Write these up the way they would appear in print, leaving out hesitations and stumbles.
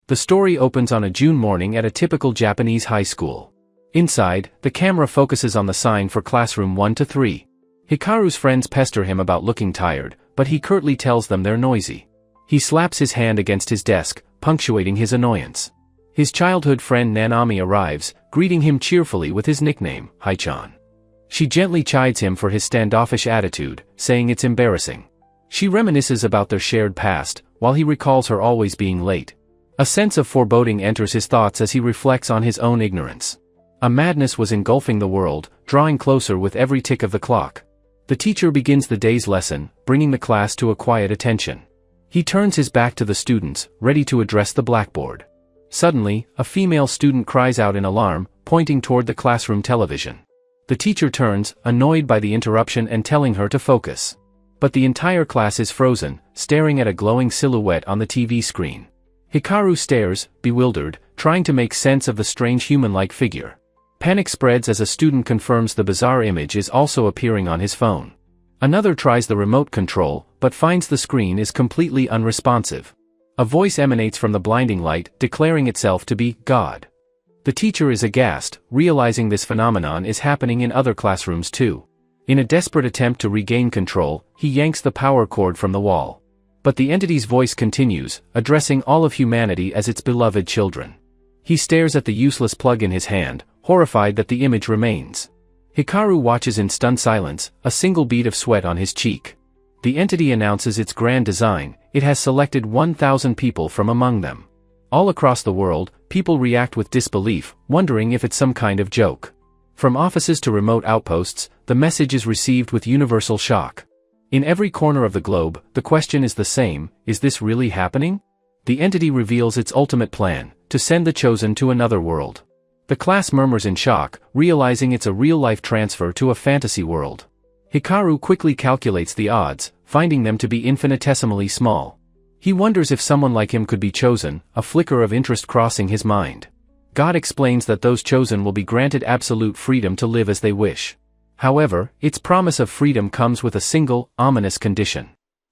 The story opens on a June morning at a typical Japanese high school. Inside, the camera focuses on the sign for classroom 1 to 3. Hikaru's friends pester him about looking tired, but he curtly tells them they're noisy. He slaps his hand against his desk, punctuating his annoyance. His childhood friend Nanami arrives, greeting him cheerfully with his nickname, Haichan. She gently chides him for his standoffish attitude, saying it's embarrassing. She reminisces about their shared past, while he recalls her always being late. A sense of foreboding enters his thoughts as he reflects on his own ignorance. A madness was engulfing the world, drawing closer with every tick of the clock. The teacher begins the day's lesson, bringing the class to a quiet attention. He turns his back to the students, ready to address the blackboard. Suddenly, a female student cries out in alarm, pointing toward the classroom television. The teacher turns, annoyed by the interruption and telling her to focus. But the entire class is frozen, staring at a glowing silhouette on the TV screen. Hikaru stares, bewildered, trying to make sense of the strange human-like figure. Panic spreads as a student confirms the bizarre image is also appearing on his phone. Another tries the remote control, but finds the screen is completely unresponsive. A voice emanates from the blinding light, declaring itself to be God. The teacher is aghast, realizing this phenomenon is happening in other classrooms too. In a desperate attempt to regain control, he yanks the power cord from the wall. But the entity's voice continues, addressing all of humanity as its beloved children. He stares at the useless plug in his hand, horrified that the image remains. Hikaru watches in stunned silence, a single bead of sweat on his cheek. The entity announces its grand design. It has selected 1,000 people from among them. All across the world, people react with disbelief, wondering if it's some kind of joke. From offices to remote outposts, the message is received with universal shock. In every corner of the globe, the question is the same: is this really happening? The entity reveals its ultimate plan, to send the chosen to another world. The class murmurs in shock, realizing it's a real-life transfer to a fantasy world. Hikaru quickly calculates the odds, finding them to be infinitesimally small. He wonders if someone like him could be chosen, a flicker of interest crossing his mind. God explains that those chosen will be granted absolute freedom to live as they wish. However, its promise of freedom comes with a single, ominous condition.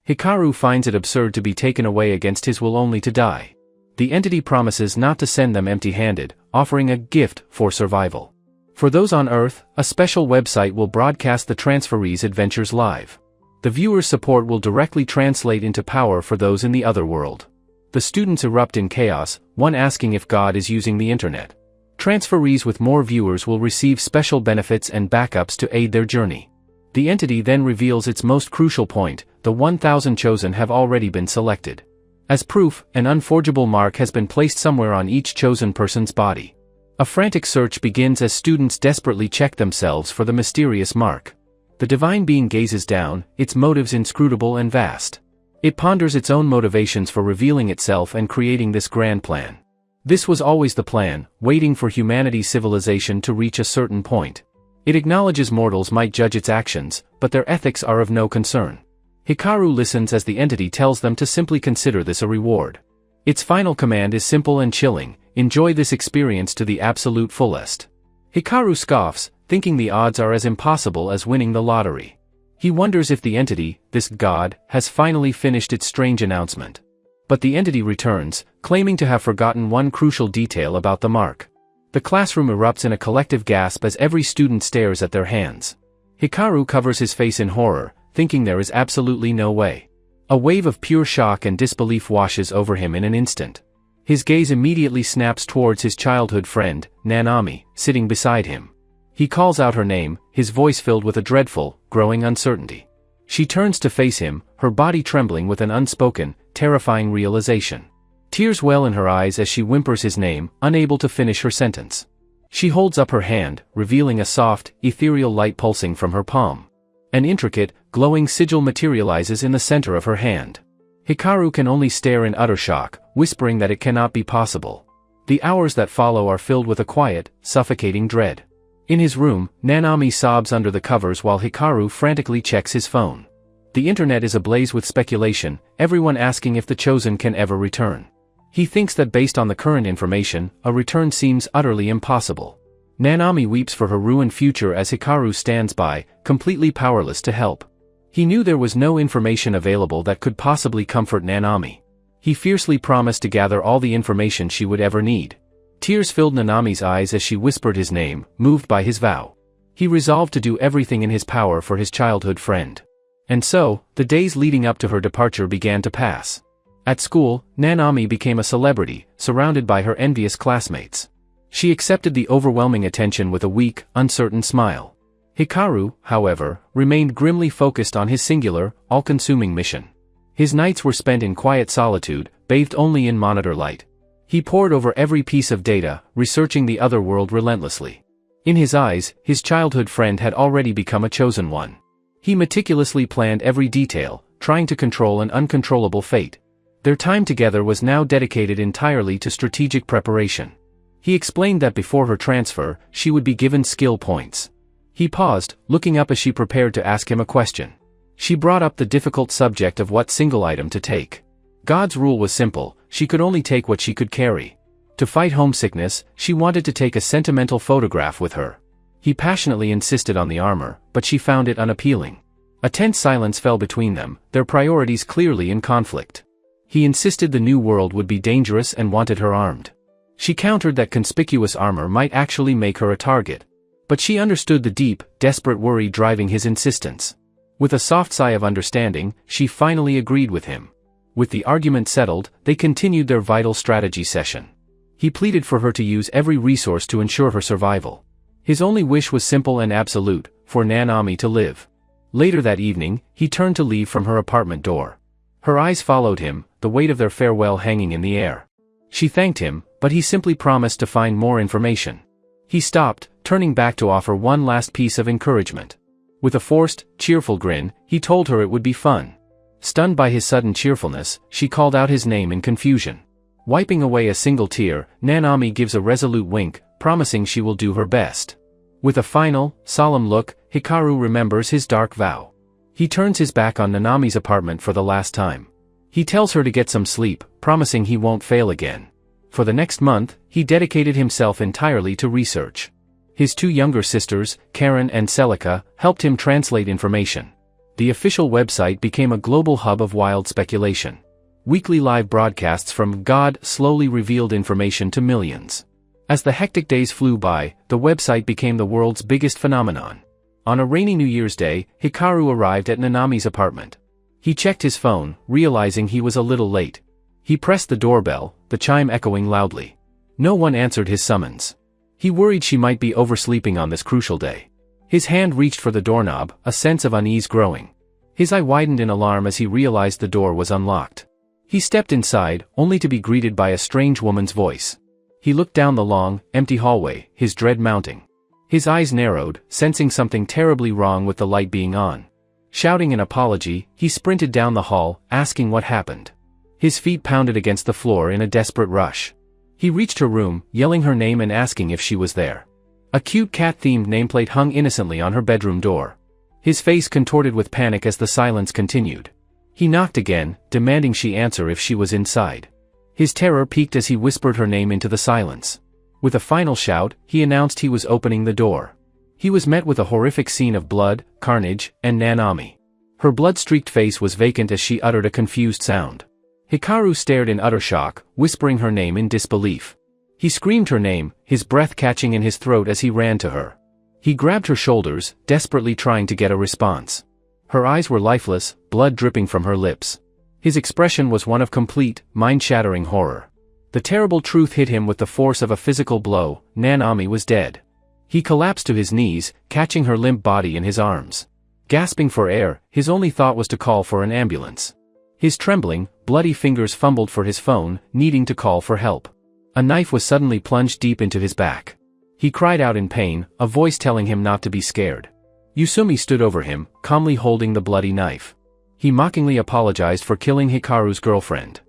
Hikaru finds it absurd to be taken away against his will only to die. The entity promises not to send them empty-handed, offering a gift for survival. For those on Earth, a special website will broadcast the transferees' adventures live. The viewer's support will directly translate into power for those in the other world. The students erupt in chaos, one asking if God is using the internet. Transferees with more viewers will receive special benefits and backups to aid their journey. The entity then reveals its most crucial point: the 1,000 chosen have already been selected. As proof, an unforgeable mark has been placed somewhere on each chosen person's body. A frantic search begins as students desperately check themselves for the mysterious mark. The divine being gazes down, its motives inscrutable and vast. It ponders its own motivations for revealing itself and creating this grand plan. This was always the plan, waiting for humanity's civilization to reach a certain point. It acknowledges mortals might judge its actions, but their ethics are of no concern. Hikaru listens as the entity tells them to simply consider this a reward. Its final command is simple and chilling: enjoy this experience to the absolute fullest. Hikaru scoffs, thinking the odds are as impossible as winning the lottery. He wonders if the entity, this God, has finally finished its strange announcement. But the entity returns, claiming to have forgotten one crucial detail about the mark. The classroom erupts in a collective gasp as every student stares at their hands. Hikaru covers his face in horror, thinking there is absolutely no way. A wave of pure shock and disbelief washes over him in an instant. His gaze immediately snaps towards his childhood friend, Nanami, sitting beside him. He calls out her name, his voice filled with a dreadful, growing uncertainty. She turns to face him, her body trembling with an unspoken, terrifying realization. Tears well in her eyes as she whimpers his name, unable to finish her sentence. She holds up her hand, revealing a soft, ethereal light pulsing from her palm. An intricate, glowing sigil materializes in the center of her hand. Hikaru can only stare in utter shock, whispering that it cannot be possible. The hours that follow are filled with a quiet, suffocating dread. In his room, Nanami sobs under the covers while Hikaru frantically checks his phone. The internet is ablaze with speculation, everyone asking if the chosen can ever return. He thinks that based on the current information, a return seems utterly impossible. Nanami weeps for her ruined future as Hikaru stands by, completely powerless to help. He knew there was no information available that could possibly comfort Nanami. He fiercely promised to gather all the information she would ever need. Tears filled Nanami's eyes as she whispered his name, moved by his vow. He resolved to do everything in his power for his childhood friend. And so, the days leading up to her departure began to pass. At school, Nanami became a celebrity, surrounded by her envious classmates. She accepted the overwhelming attention with a weak, uncertain smile. Hikaru, however, remained grimly focused on his singular, all-consuming mission. His nights were spent in quiet solitude, bathed only in monitor light. He pored over every piece of data, researching the other world relentlessly. In his eyes, his childhood friend had already become a chosen one. He meticulously planned every detail, trying to control an uncontrollable fate. Their time together was now dedicated entirely to strategic preparation. He explained that before her transfer, she would be given skill points. He paused, looking up as she prepared to ask him a question. She brought up the difficult subject of what single item to take. God's rule was simple: she could only take what she could carry. To fight homesickness, she wanted to take a sentimental photograph with her. He passionately insisted on the armor, but she found it unappealing. A tense silence fell between them, their priorities clearly in conflict. He insisted the new world would be dangerous and wanted her armed. She countered that conspicuous armor might actually make her a target. But she understood the deep, desperate worry driving his insistence. With a soft sigh of understanding, she finally agreed with him. With the argument settled, they continued their vital strategy session. He pleaded for her to use every resource to ensure her survival. His only wish was simple and absolute: for Nanami to live. Later that evening, he turned to leave from her apartment door. Her eyes followed him, the weight of their farewell hanging in the air. She thanked him, but he simply promised to find more information. He stopped, turning back to offer one last piece of encouragement. With a forced, cheerful grin, he told her it would be fun. Stunned by his sudden cheerfulness, she called out his name in confusion. Wiping away a single tear, Nanami gives a resolute wink, promising she will do her best. With a final, solemn look, Hikaru remembers his dark vow. He turns his back on Nanami's apartment for the last time. He tells her to get some sleep, promising he won't fail again. For the next month, he dedicated himself entirely to research. His two younger sisters, Karen and Celica, helped him translate information. The official website became a global hub of wild speculation. Weekly live broadcasts from God slowly revealed information to millions. As the hectic days flew by, the website became the world's biggest phenomenon. On a rainy New Year's Day, Hikaru arrived at Nanami's apartment. He checked his phone, realizing he was a little late. He pressed the doorbell, the chime echoing loudly. No one answered his summons. He worried she might be oversleeping on this crucial day. His hand reached for the doorknob, a sense of unease growing. His eye widened in alarm as he realized the door was unlocked. He stepped inside, only to be greeted by a strange woman's voice. He looked down the long, empty hallway, his dread mounting. His eyes narrowed, sensing something terribly wrong with the light being on. Shouting an apology, he sprinted down the hall, asking what happened. His feet pounded against the floor in a desperate rush. He reached her room, yelling her name and asking if she was there. A cute cat-themed nameplate hung innocently on her bedroom door. His face contorted with panic as the silence continued. He knocked again, demanding she answer if she was inside. His terror peaked as he whispered her name into the silence. With a final shout, he announced he was opening the door. He was met with a horrific scene of blood, carnage, and Nanami. Her blood-streaked face was vacant as she uttered a confused sound. Hikaru stared in utter shock, whispering her name in disbelief. He screamed her name, his breath catching in his throat as he ran to her. He grabbed her shoulders, desperately trying to get a response. Her eyes were lifeless, blood dripping from her lips. His expression was one of complete, mind-shattering horror. The terrible truth hit him with the force of a physical blow: Nanami was dead. He collapsed to his knees, catching her limp body in his arms. Gasping for air, his only thought was to call for an ambulance. His trembling, bloody fingers fumbled for his phone, needing to call for help. A knife was suddenly plunged deep into his back. He cried out in pain, a voice telling him not to be scared. Yusumi stood over him, calmly holding the bloody knife. He mockingly apologized for killing Hikaru's girlfriend.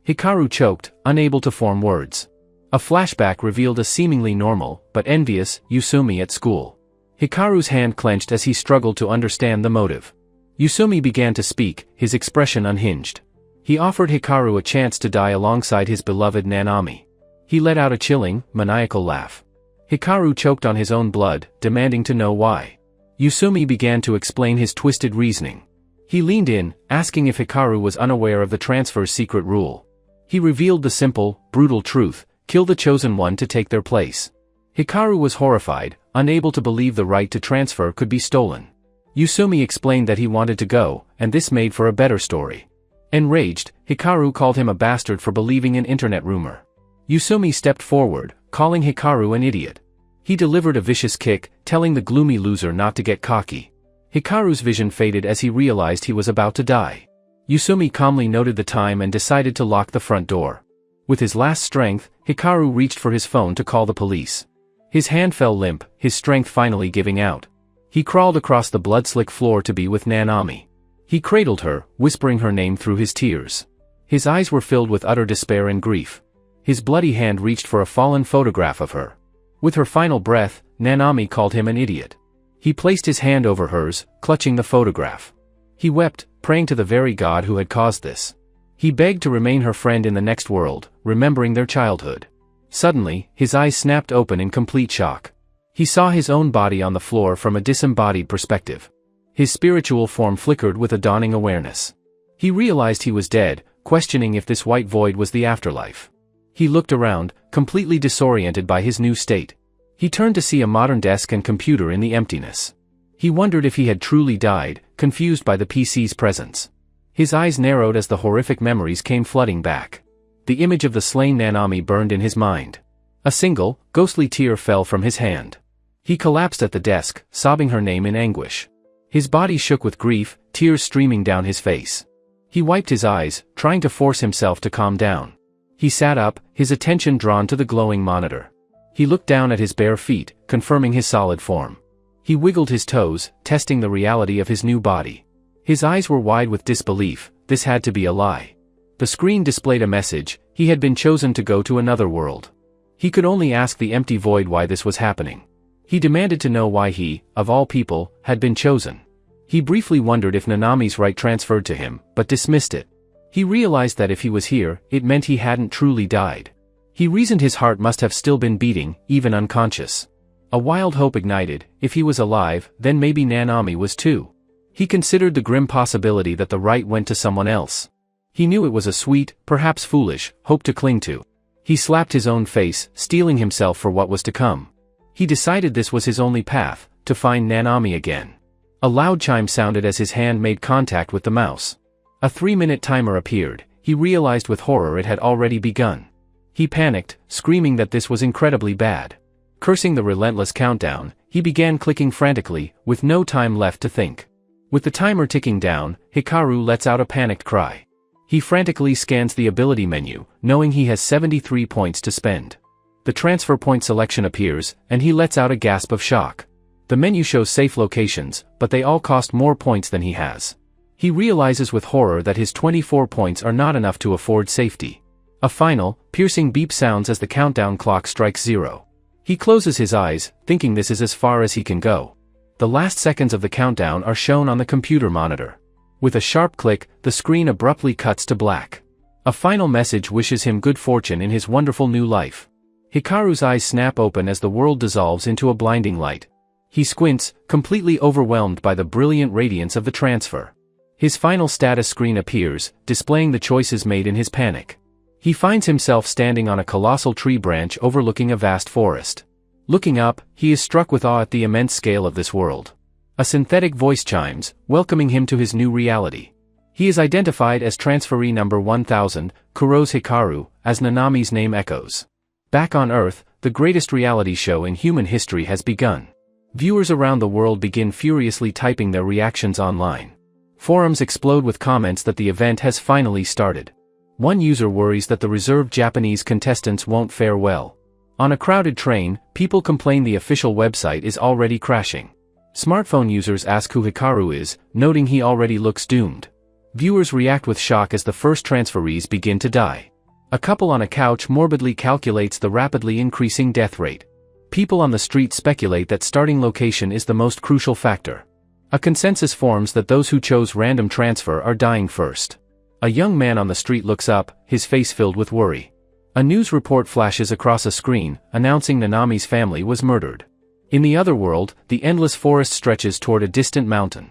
Hikaru choked, unable to form words. A flashback revealed a seemingly normal, but envious, Yusumi at school. Hikaru's hand clenched as he struggled to understand the motive. Yusumi began to speak, his expression unhinged. He offered Hikaru a chance to die alongside his beloved Nanami. He let out a chilling, maniacal laugh. Hikaru choked on his own blood, demanding to know why. Yusumi began to explain his twisted reasoning. He leaned in, asking if Hikaru was unaware of the transfer's secret rule. He revealed the simple, brutal truth: kill the chosen one to take their place. Hikaru was horrified, unable to believe the right to transfer could be stolen. Yusumi explained that he wanted to go, and this made for a better story. Enraged, Hikaru called him a bastard for believing an internet rumor. Yusumi stepped forward, calling Hikaru an idiot. He delivered a vicious kick, telling the gloomy loser not to get cocky. Hikaru's vision faded as he realized he was about to die. Yusumi calmly noted the time and decided to lock the front door. With his last strength, Hikaru reached for his phone to call the police. His hand fell limp, his strength finally giving out. He crawled across the blood-slick floor to be with Nanami. He cradled her, whispering her name through his tears. His eyes were filled with utter despair and grief. His bloody hand reached for a fallen photograph of her. With her final breath, Nanami called him an idiot. He placed his hand over hers, clutching the photograph. He wept, praying to the very God who had caused this. He begged to remain her friend in the next world, remembering their childhood. Suddenly, his eyes snapped open in complete shock. He saw his own body on the floor from a disembodied perspective. His spiritual form flickered with a dawning awareness. He realized he was dead, questioning if this white void was the afterlife. He looked around, completely disoriented by his new state. He turned to see a modern desk and computer in the emptiness. He wondered if he had truly died, confused by the PC's presence. His eyes narrowed as the horrific memories came flooding back. The image of the slain Nanami burned in his mind. A single, ghostly tear fell from his hand. He collapsed at the desk, sobbing her name in anguish. His body shook with grief, tears streaming down his face. He wiped his eyes, trying to force himself to calm down. He sat up, his attention drawn to the glowing monitor. He looked down at his bare feet, confirming his solid form. He wiggled his toes, testing the reality of his new body. His eyes were wide with disbelief. This had to be a lie. The screen displayed a message: he had been chosen to go to another world. He could only ask the empty void why this was happening. He demanded to know why he, of all people, had been chosen. He briefly wondered if Nanami's right transferred to him, but dismissed it. He realized that if he was here, it meant he hadn't truly died. He reasoned his heart must have still been beating, even unconscious. A wild hope ignited: if he was alive, then maybe Nanami was too. He considered the grim possibility that the right went to someone else. He knew it was a sweet, perhaps foolish, hope to cling to. He slapped his own face, steeling himself for what was to come. He decided this was his only path, to find Nanami again. A loud chime sounded as his hand made contact with the mouse. A 3-minute timer appeared. He realized with horror it had already begun. He panicked, screaming that this was incredibly bad. Cursing the relentless countdown, he began clicking frantically, with no time left to think. With the timer ticking down, Hikaru lets out a panicked cry. He frantically scans the ability menu, knowing he has 73 points to spend. The transfer point selection appears, and he lets out a gasp of shock. The menu shows safe locations, but they all cost more points than he has. He realizes with horror that his 24 points are not enough to afford safety. A final, piercing beep sounds as the countdown clock strikes 0. He closes his eyes, thinking this is as far as he can go. The last seconds of the countdown are shown on the computer monitor. With a sharp click, the screen abruptly cuts to black. A final message wishes him good fortune in his wonderful new life. Hikaru's eyes snap open as the world dissolves into a blinding light. He squints, completely overwhelmed by the brilliant radiance of the transfer. His final status screen appears, displaying the choices made in his panic. He finds himself standing on a colossal tree branch overlooking a vast forest. Looking up, he is struck with awe at the immense scale of this world. A synthetic voice chimes, welcoming him to his new reality. He is identified as transferee number 1000, Kuro's Hikaru, as Nanami's name echoes. Back on Earth, the greatest reality show in human history has begun. Viewers around the world begin furiously typing their reactions online. Forums explode with comments that the event has finally started. One user worries that the reserved Japanese contestants won't fare well. On a crowded train, people complain the official website is already crashing. Smartphone users ask who Hikaru is, noting he already looks doomed. Viewers react with shock as the first transferees begin to die. A couple on a couch morbidly calculates the rapidly increasing death rate. People on the street speculate that starting location is the most crucial factor. A consensus forms that those who chose random transfer are dying first. A young man on the street looks up, his face filled with worry. A news report flashes across a screen, announcing Nanami's family was murdered. In the other world, the endless forest stretches toward a distant mountain.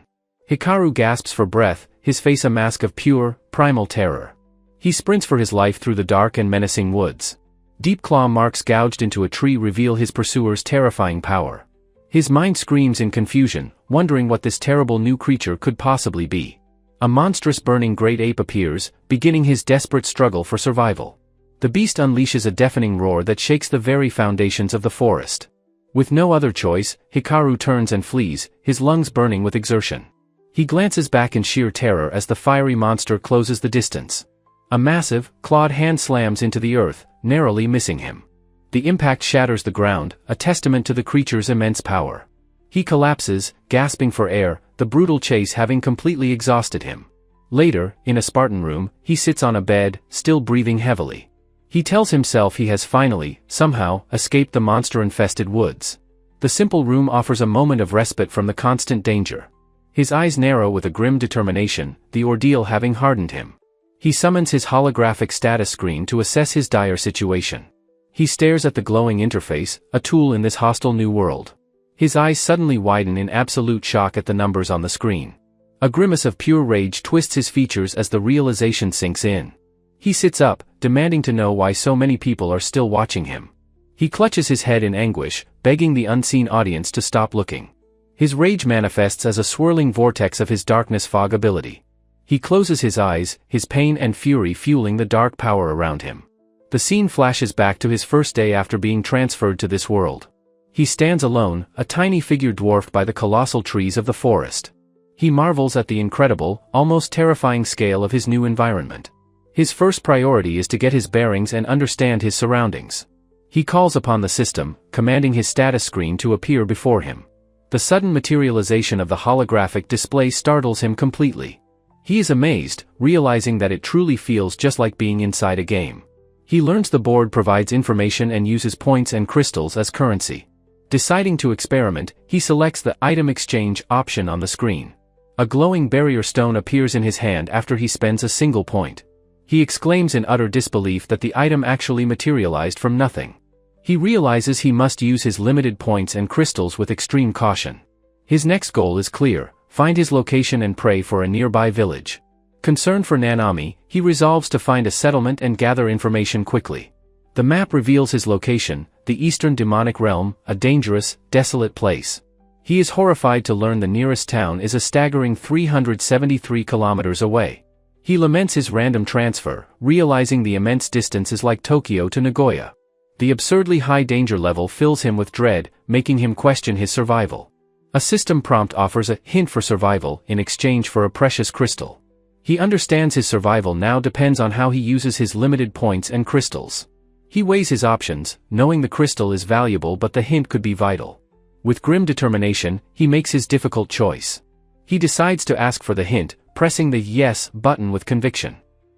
Hikaru gasps for breath, his face a mask of pure, primal terror. He sprints for his life through the dark and menacing woods. Deep claw marks gouged into a tree reveal his pursuer's terrifying power. His mind screams in confusion, wondering what this terrible new creature could possibly be. A monstrous burning great ape appears, beginning his desperate struggle for survival. The beast unleashes a deafening roar that shakes the very foundations of the forest. With no other choice, Hikaru turns and flees, his lungs burning with exertion. He glances back in sheer terror as the fiery monster closes the distance. A massive, clawed hand slams into the earth, narrowly missing him. The impact shatters the ground, a testament to the creature's immense power. He collapses, gasping for air, the brutal chase having completely exhausted him. Later, in a Spartan room, he sits on a bed, still breathing heavily. He tells himself he has finally, somehow, escaped the monster-infested woods. The simple room offers a moment of respite from the constant danger. His eyes narrow with a grim determination, the ordeal having hardened him. He summons his holographic status screen to assess his dire situation. He stares at the glowing interface, a tool in this hostile new world. His eyes suddenly widen in absolute shock at the numbers on the screen. A grimace of pure rage twists his features as the realization sinks in. He sits up, demanding to know why so many people are still watching him. He clutches his head in anguish, begging the unseen audience to stop looking. His rage manifests as a swirling vortex of his darkness fog ability. He closes his eyes, his pain and fury fueling the dark power around him. The scene flashes back to his first day after being transferred to this world. He stands alone, a tiny figure dwarfed by the colossal trees of the forest. He marvels at the incredible, almost terrifying scale of his new environment. His first priority is to get his bearings and understand his surroundings. He calls upon the system, commanding his status screen to appear before him. The sudden materialization of the holographic display startles him completely. He is amazed, realizing that it truly feels just like being inside a game. He learns the board provides information and uses points and crystals as currency. Deciding to experiment, he selects the Item Exchange option on the screen. A glowing barrier stone appears in his hand after he spends a single point. He exclaims in utter disbelief that the item actually materialized from nothing. He realizes he must use his limited points and crystals with extreme caution. His next goal is clear: find his location and pray for a nearby village. Concerned for Nanami, he resolves to find a settlement and gather information quickly. The map reveals his location, the Eastern Demonic Realm, a dangerous, desolate place. He is horrified to learn the nearest town is a staggering 373 kilometers away. He laments his random transfer, realizing the immense distance is like Tokyo to Nagoya. The absurdly high danger level fills him with dread, making him question his survival. A system prompt offers a hint for survival in exchange for a precious crystal. He understands his survival now depends on how he uses his limited points and crystals. He weighs his options, knowing the crystal is valuable but the hint could be vital. With grim determination, he makes his difficult choice. He decides to ask for the hint, pressing the yes button with conviction.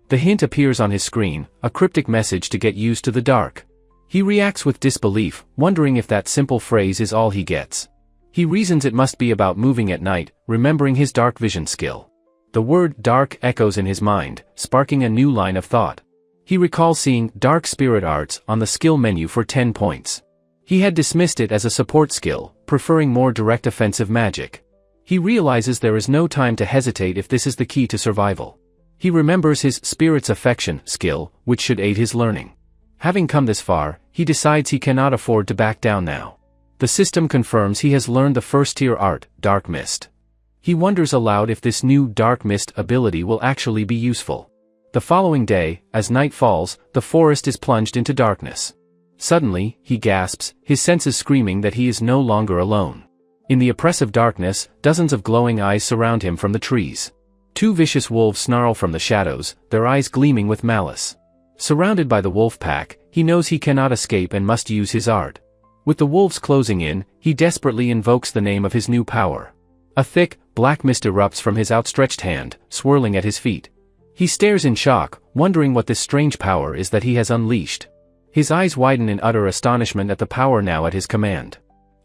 The hint appears on his screen, a cryptic message to get used to the dark. He reacts with disbelief, wondering if that simple phrase is all he gets. He reasons it must be about moving at night, remembering his dark vision skill. The word dark echoes in his mind, sparking a new line of thought. He recalls seeing Dark Spirit Arts on the skill menu for 10 points. He had dismissed it as a support skill, preferring more direct offensive magic. He realizes there is no time to hesitate if this is the key to survival. He remembers his Spirit's Affection skill, which should aid his learning. Having come this far, he decides he cannot afford to back down now. The system confirms he has learned the first-tier art, Dark Mist. He wonders aloud if this new Dark Mist ability will actually be useful. The following day, as night falls, the forest is plunged into darkness. Suddenly, he gasps, his senses screaming that he is no longer alone. In the oppressive darkness, dozens of glowing eyes surround him from the trees. Two vicious wolves snarl from the shadows, their eyes gleaming with malice. Surrounded by the wolf pack, he knows he cannot escape and must use his art. With the wolves closing in, he desperately invokes the name of his new power. A thick, black mist erupts from his outstretched hand, swirling at his feet. He stares in shock, wondering what this strange power is that he has unleashed. His eyes widen in utter astonishment at the power now at his command.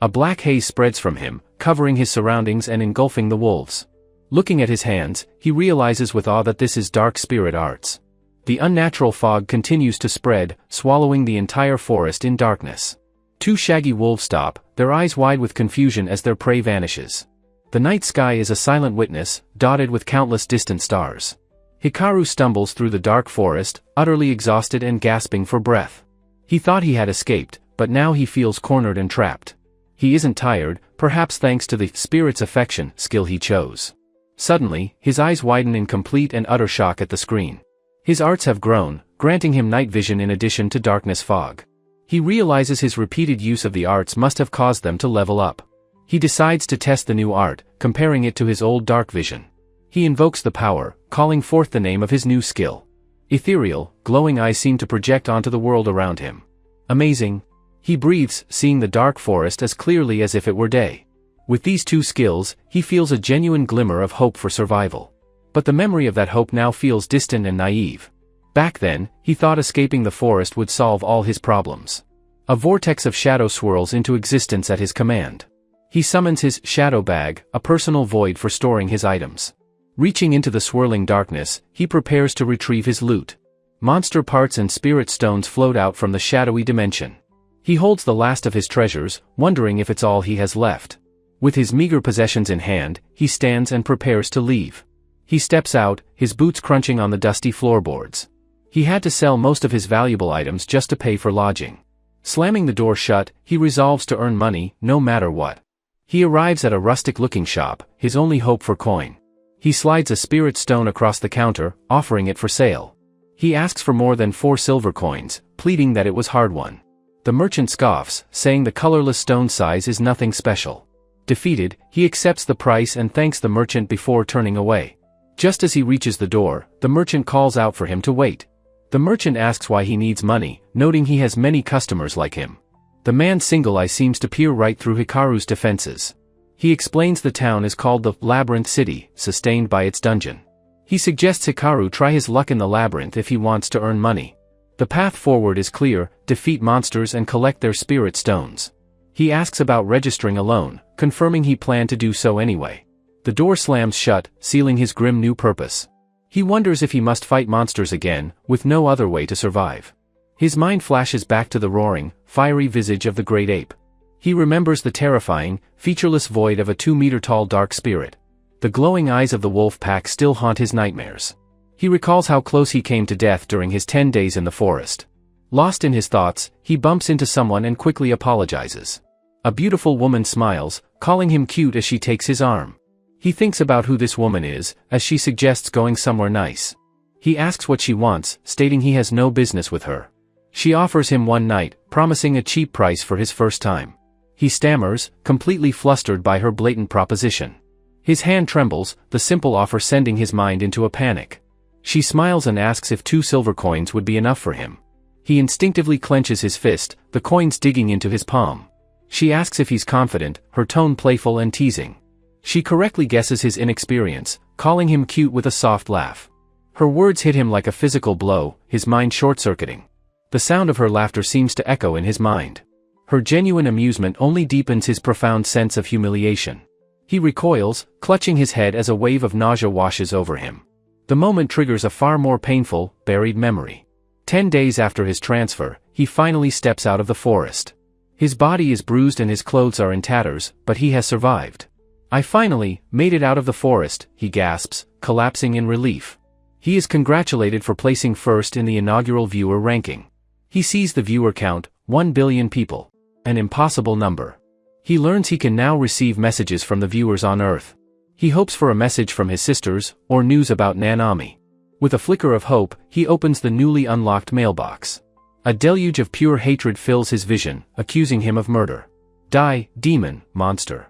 A black haze spreads from him, covering his surroundings and engulfing the wolves. Looking at his hands, he realizes with awe that this is Dark Spirit Arts. The unnatural fog continues to spread, swallowing the entire forest in darkness. Two shaggy wolves stop, their eyes wide with confusion as their prey vanishes. The night sky is a silent witness, dotted with countless distant stars. Hikaru stumbles through the dark forest, utterly exhausted and gasping for breath. He thought he had escaped, but now he feels cornered and trapped. He isn't tired, perhaps thanks to the spirit's affection skill he chose. Suddenly, his eyes widen in complete and utter shock at the screen. His arts have grown, granting him night vision in addition to darkness fog. He realizes his repeated use of the arts must have caused them to level up. He decides to test the new art, comparing it to his old dark vision. He invokes the power, calling forth the name of his new skill. Ethereal, glowing eyes seem to project onto the world around him. Amazing. He breathes, seeing the dark forest as clearly as if it were day. With these two skills, he feels a genuine glimmer of hope for survival. But the memory of that hope now feels distant and naive. Back then, he thought escaping the forest would solve all his problems. A vortex of shadow swirls into existence at his command. He summons his shadow bag, a personal void for storing his items. Reaching into the swirling darkness, he prepares to retrieve his loot. Monster parts and spirit stones float out from the shadowy dimension. He holds the last of his treasures, wondering if it's all he has left. With his meager possessions in hand, he stands and prepares to leave. He steps out, his boots crunching on the dusty floorboards. He had to sell most of his valuable items just to pay for lodging. Slamming the door shut, he resolves to earn money, no matter what. He arrives at a rustic-looking shop, his only hope for coin. He slides a spirit stone across the counter, offering it for sale. He asks for more than 4 silver coins, pleading that it was hard-won. The merchant scoffs, saying the colorless stone size is nothing special. Defeated, he accepts the price and thanks the merchant before turning away. Just as he reaches the door, the merchant calls out for him to wait. The merchant asks why he needs money, noting he has many customers like him. The man's single eye seems to peer right through Hikaru's defenses. He explains the town is called the Labyrinth City, sustained by its dungeon. He suggests Hikaru try his luck in the labyrinth if he wants to earn money. The path forward is clear: defeat monsters and collect their spirit stones. He asks about registering alone, confirming he planned to do so anyway. The door slams shut, sealing his grim new purpose. He wonders if he must fight monsters again, with no other way to survive. His mind flashes back to the roaring, fiery visage of the great ape. He remembers the terrifying, featureless void of a 2-meter-tall dark spirit. The glowing eyes of the wolf pack still haunt his nightmares. He recalls how close he came to death during his 10 days in the forest. Lost in his thoughts, he bumps into someone and quickly apologizes. A beautiful woman smiles, calling him cute as she takes his arm. He thinks about who this woman is, as she suggests going somewhere nice. He asks what she wants, stating he has no business with her. She offers him one night, promising a cheap price for his first time. He stammers, completely flustered by her blatant proposition. His hand trembles, the simple offer sending his mind into a panic. She smiles and asks if 2 silver coins would be enough for him. He instinctively clenches his fist, the coins digging into his palm. She asks if he's confident, her tone playful and teasing. She correctly guesses his inexperience, calling him cute with a soft laugh. Her words hit him like a physical blow, his mind short-circuiting. The sound of her laughter seems to echo in his mind. Her genuine amusement only deepens his profound sense of humiliation. He recoils, clutching his head as a wave of nausea washes over him. The moment triggers a far more painful, buried memory. 10 days after his transfer, he finally steps out of the forest. His body is bruised and his clothes are in tatters, but he has survived. "I finally made it out of the forest," he gasps, collapsing in relief. He is congratulated for placing first in the inaugural viewer ranking. He sees the viewer count, 1 billion people. An impossible number. He learns he can now receive messages from the viewers on Earth. He hopes for a message from his sisters, or news about Nanami. With a flicker of hope, he opens the newly unlocked mailbox. A deluge of pure hatred fills his vision, accusing him of murder. "Die, demon, monster."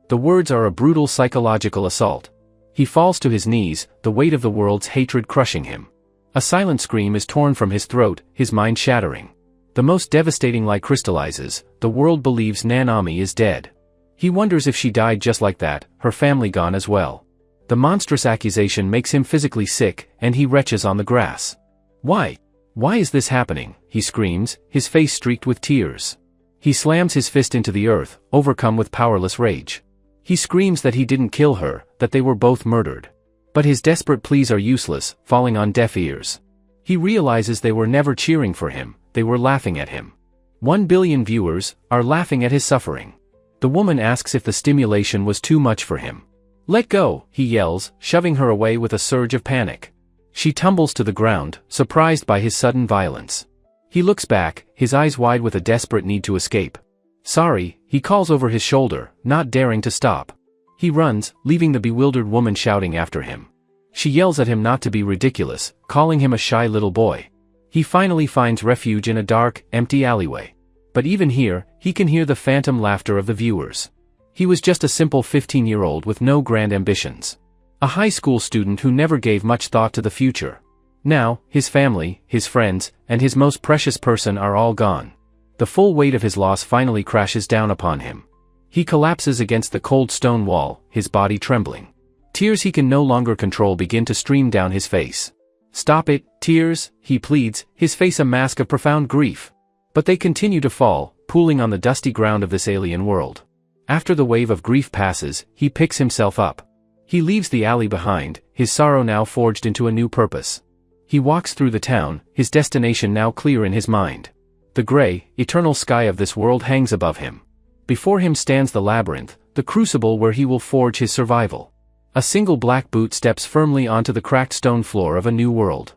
The words are a brutal psychological assault. He falls to his knees, the weight of the world's hatred crushing him. A silent scream is torn from his throat, his mind shattering. The most devastating lie crystallizes: the world believes Nanami is dead. He wonders if she died just like that, her family gone as well. The monstrous accusation makes him physically sick, and he retches on the grass. "Why? Why is this happening?" he screams, his face streaked with tears. He slams his fist into the earth, overcome with powerless rage. He screams that he didn't kill her, that they were both murdered. But his desperate pleas are useless, falling on deaf ears. He realizes they were never cheering for him, they were laughing at him. 1 billion viewers are laughing at his suffering. The woman asks if the stimulation was too much for him. "Let go," he yells, shoving her away with a surge of panic. She tumbles to the ground, surprised by his sudden violence. He looks back, his eyes wide with a desperate need to escape. "Sorry," he calls over his shoulder, not daring to stop. He runs, leaving the bewildered woman shouting after him. She yells at him not to be ridiculous, calling him a shy little boy. He finally finds refuge in a dark, empty alleyway. But even here, he can hear the phantom laughter of the viewers. He was just a simple 15-year-old with no grand ambitions. A high school student who never gave much thought to the future. Now, his family, his friends, and his most precious person are all gone. The full weight of his loss finally crashes down upon him. He collapses against the cold stone wall, his body trembling. Tears he can no longer control begin to stream down his face. "Stop it, tears," he pleads, his face a mask of profound grief. But they continue to fall, pooling on the dusty ground of this alien world. After the wave of grief passes, he picks himself up. He leaves the alley behind, his sorrow now forged into a new purpose. He walks through the town, his destination now clear in his mind. The gray, eternal sky of this world hangs above him. Before him stands the labyrinth, the crucible where he will forge his survival. A single black boot steps firmly onto the cracked stone floor of a new world.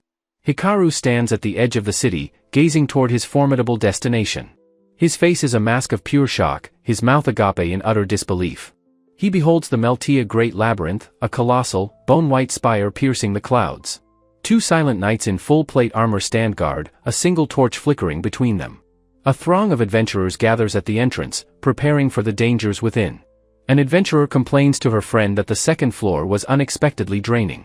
Hikaru stands at the edge of the city, gazing toward his formidable destination. His face is a mask of pure shock, his mouth agape in utter disbelief. He beholds the Meltia Great Labyrinth, a colossal, bone-white spire piercing the clouds. Two silent knights in full plate armor stand guard, a single torch flickering between them. A throng of adventurers gathers at the entrance, preparing for the dangers within. An adventurer complains to her friend that the second floor was unexpectedly draining.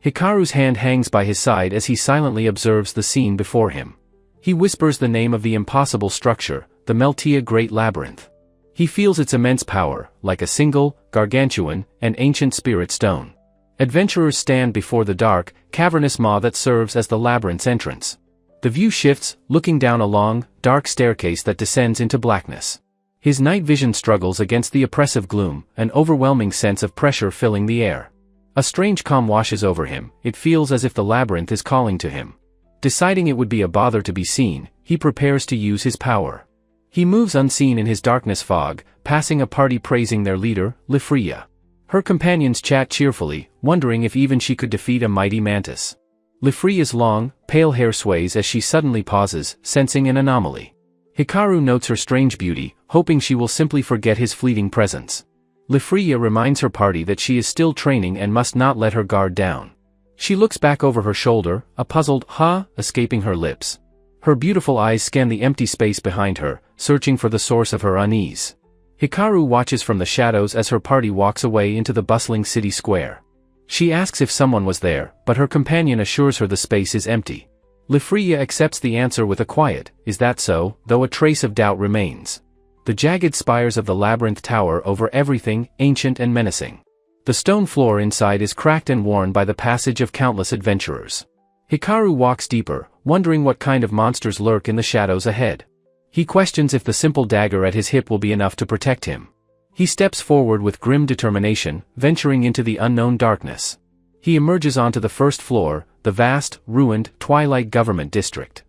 Hikaru's hand hangs by his side as he silently observes the scene before him. He whispers the name of the impossible structure, the Meltia Great Labyrinth. He feels its immense power, like a single, gargantuan, and ancient spirit stone. Adventurers stand before the dark, cavernous maw that serves as the labyrinth's entrance. The view shifts, looking down a long, dark staircase that descends into blackness. His night vision struggles against the oppressive gloom, an overwhelming sense of pressure filling the air. A strange calm washes over him, it feels as if the labyrinth is calling to him. Deciding it would be a bother to be seen, he prepares to use his power. He moves unseen in his darkness fog, passing a party praising their leader, Lifria. Her companions chat cheerfully, wondering if even she could defeat a mighty mantis. Lifria's long, pale hair sways as she suddenly pauses, sensing an anomaly. Hikaru notes her strange beauty, hoping she will simply forget his fleeting presence. Lifria reminds her party that she is still training and must not let her guard down. She looks back over her shoulder, a puzzled "huh" escaping her lips. Her beautiful eyes scan the empty space behind her, searching for the source of her unease. Hikaru watches from the shadows as her party walks away into the bustling city square. She asks if someone was there, but her companion assures her the space is empty. Lifria accepts the answer with a quiet, "Is that so?" though a trace of doubt remains. The jagged spires of the labyrinth tower over everything, ancient and menacing. The stone floor inside is cracked and worn by the passage of countless adventurers. Hikaru walks deeper, wondering what kind of monsters lurk in the shadows ahead. He questions if the simple dagger at his hip will be enough to protect him. He steps forward with grim determination, venturing into the unknown darkness. He emerges onto the first floor, the vast, ruined, twilight government district.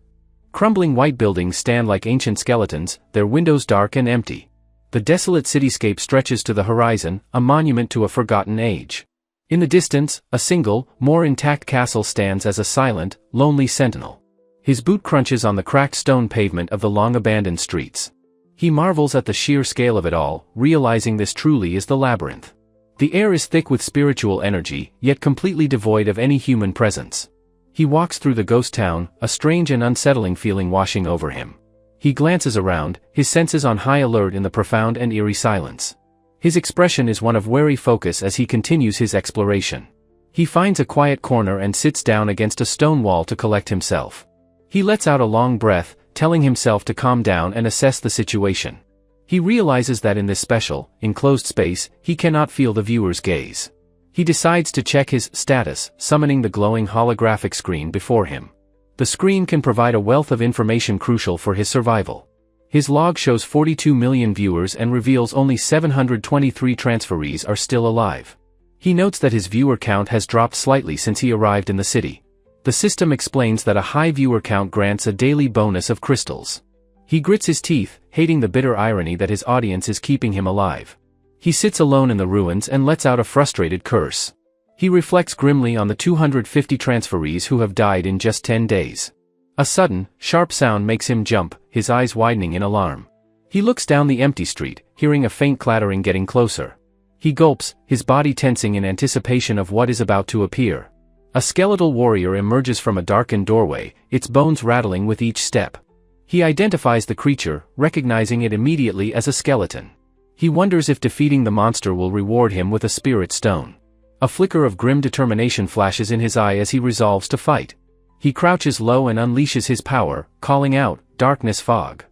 Crumbling white buildings stand like ancient skeletons, their windows dark and empty. The desolate cityscape stretches to the horizon, a monument to a forgotten age. In the distance, a single, more intact castle stands as a silent, lonely sentinel. His boot crunches on the cracked stone pavement of the long-abandoned streets. He marvels at the sheer scale of it all, realizing this truly is the labyrinth. The air is thick with spiritual energy, yet completely devoid of any human presence. He walks through the ghost town, a strange and unsettling feeling washing over him. He glances around, his senses on high alert in the profound and eerie silence. His expression is one of wary focus as he continues his exploration. He finds a quiet corner and sits down against a stone wall to collect himself. He lets out a long breath, telling himself to calm down and assess the situation. He realizes that in this special, enclosed space, he cannot feel the viewer's gaze. He decides to check his status, summoning the glowing holographic screen before him. The screen can provide a wealth of information crucial for his survival. His log shows 42 million viewers and reveals only 723 transferees are still alive. He notes that his viewer count has dropped slightly since he arrived in the city. The system explains that a high viewer count grants a daily bonus of crystals. He grits his teeth, hating the bitter irony that his audience is keeping him alive. He sits alone in the ruins and lets out a frustrated curse. He reflects grimly on the 250 transferees who have died in just 10 days. A sudden, sharp sound makes him jump, his eyes widening in alarm. He looks down the empty street, hearing a faint clattering getting closer. He gulps, his body tensing in anticipation of what is about to appear. A skeletal warrior emerges from a darkened doorway, its bones rattling with each step. He identifies the creature, recognizing it immediately as a skeleton. He wonders if defeating the monster will reward him with a spirit stone. A flicker of grim determination flashes in his eye as he resolves to fight. He crouches low and unleashes his power, calling out, "Darkness Fog."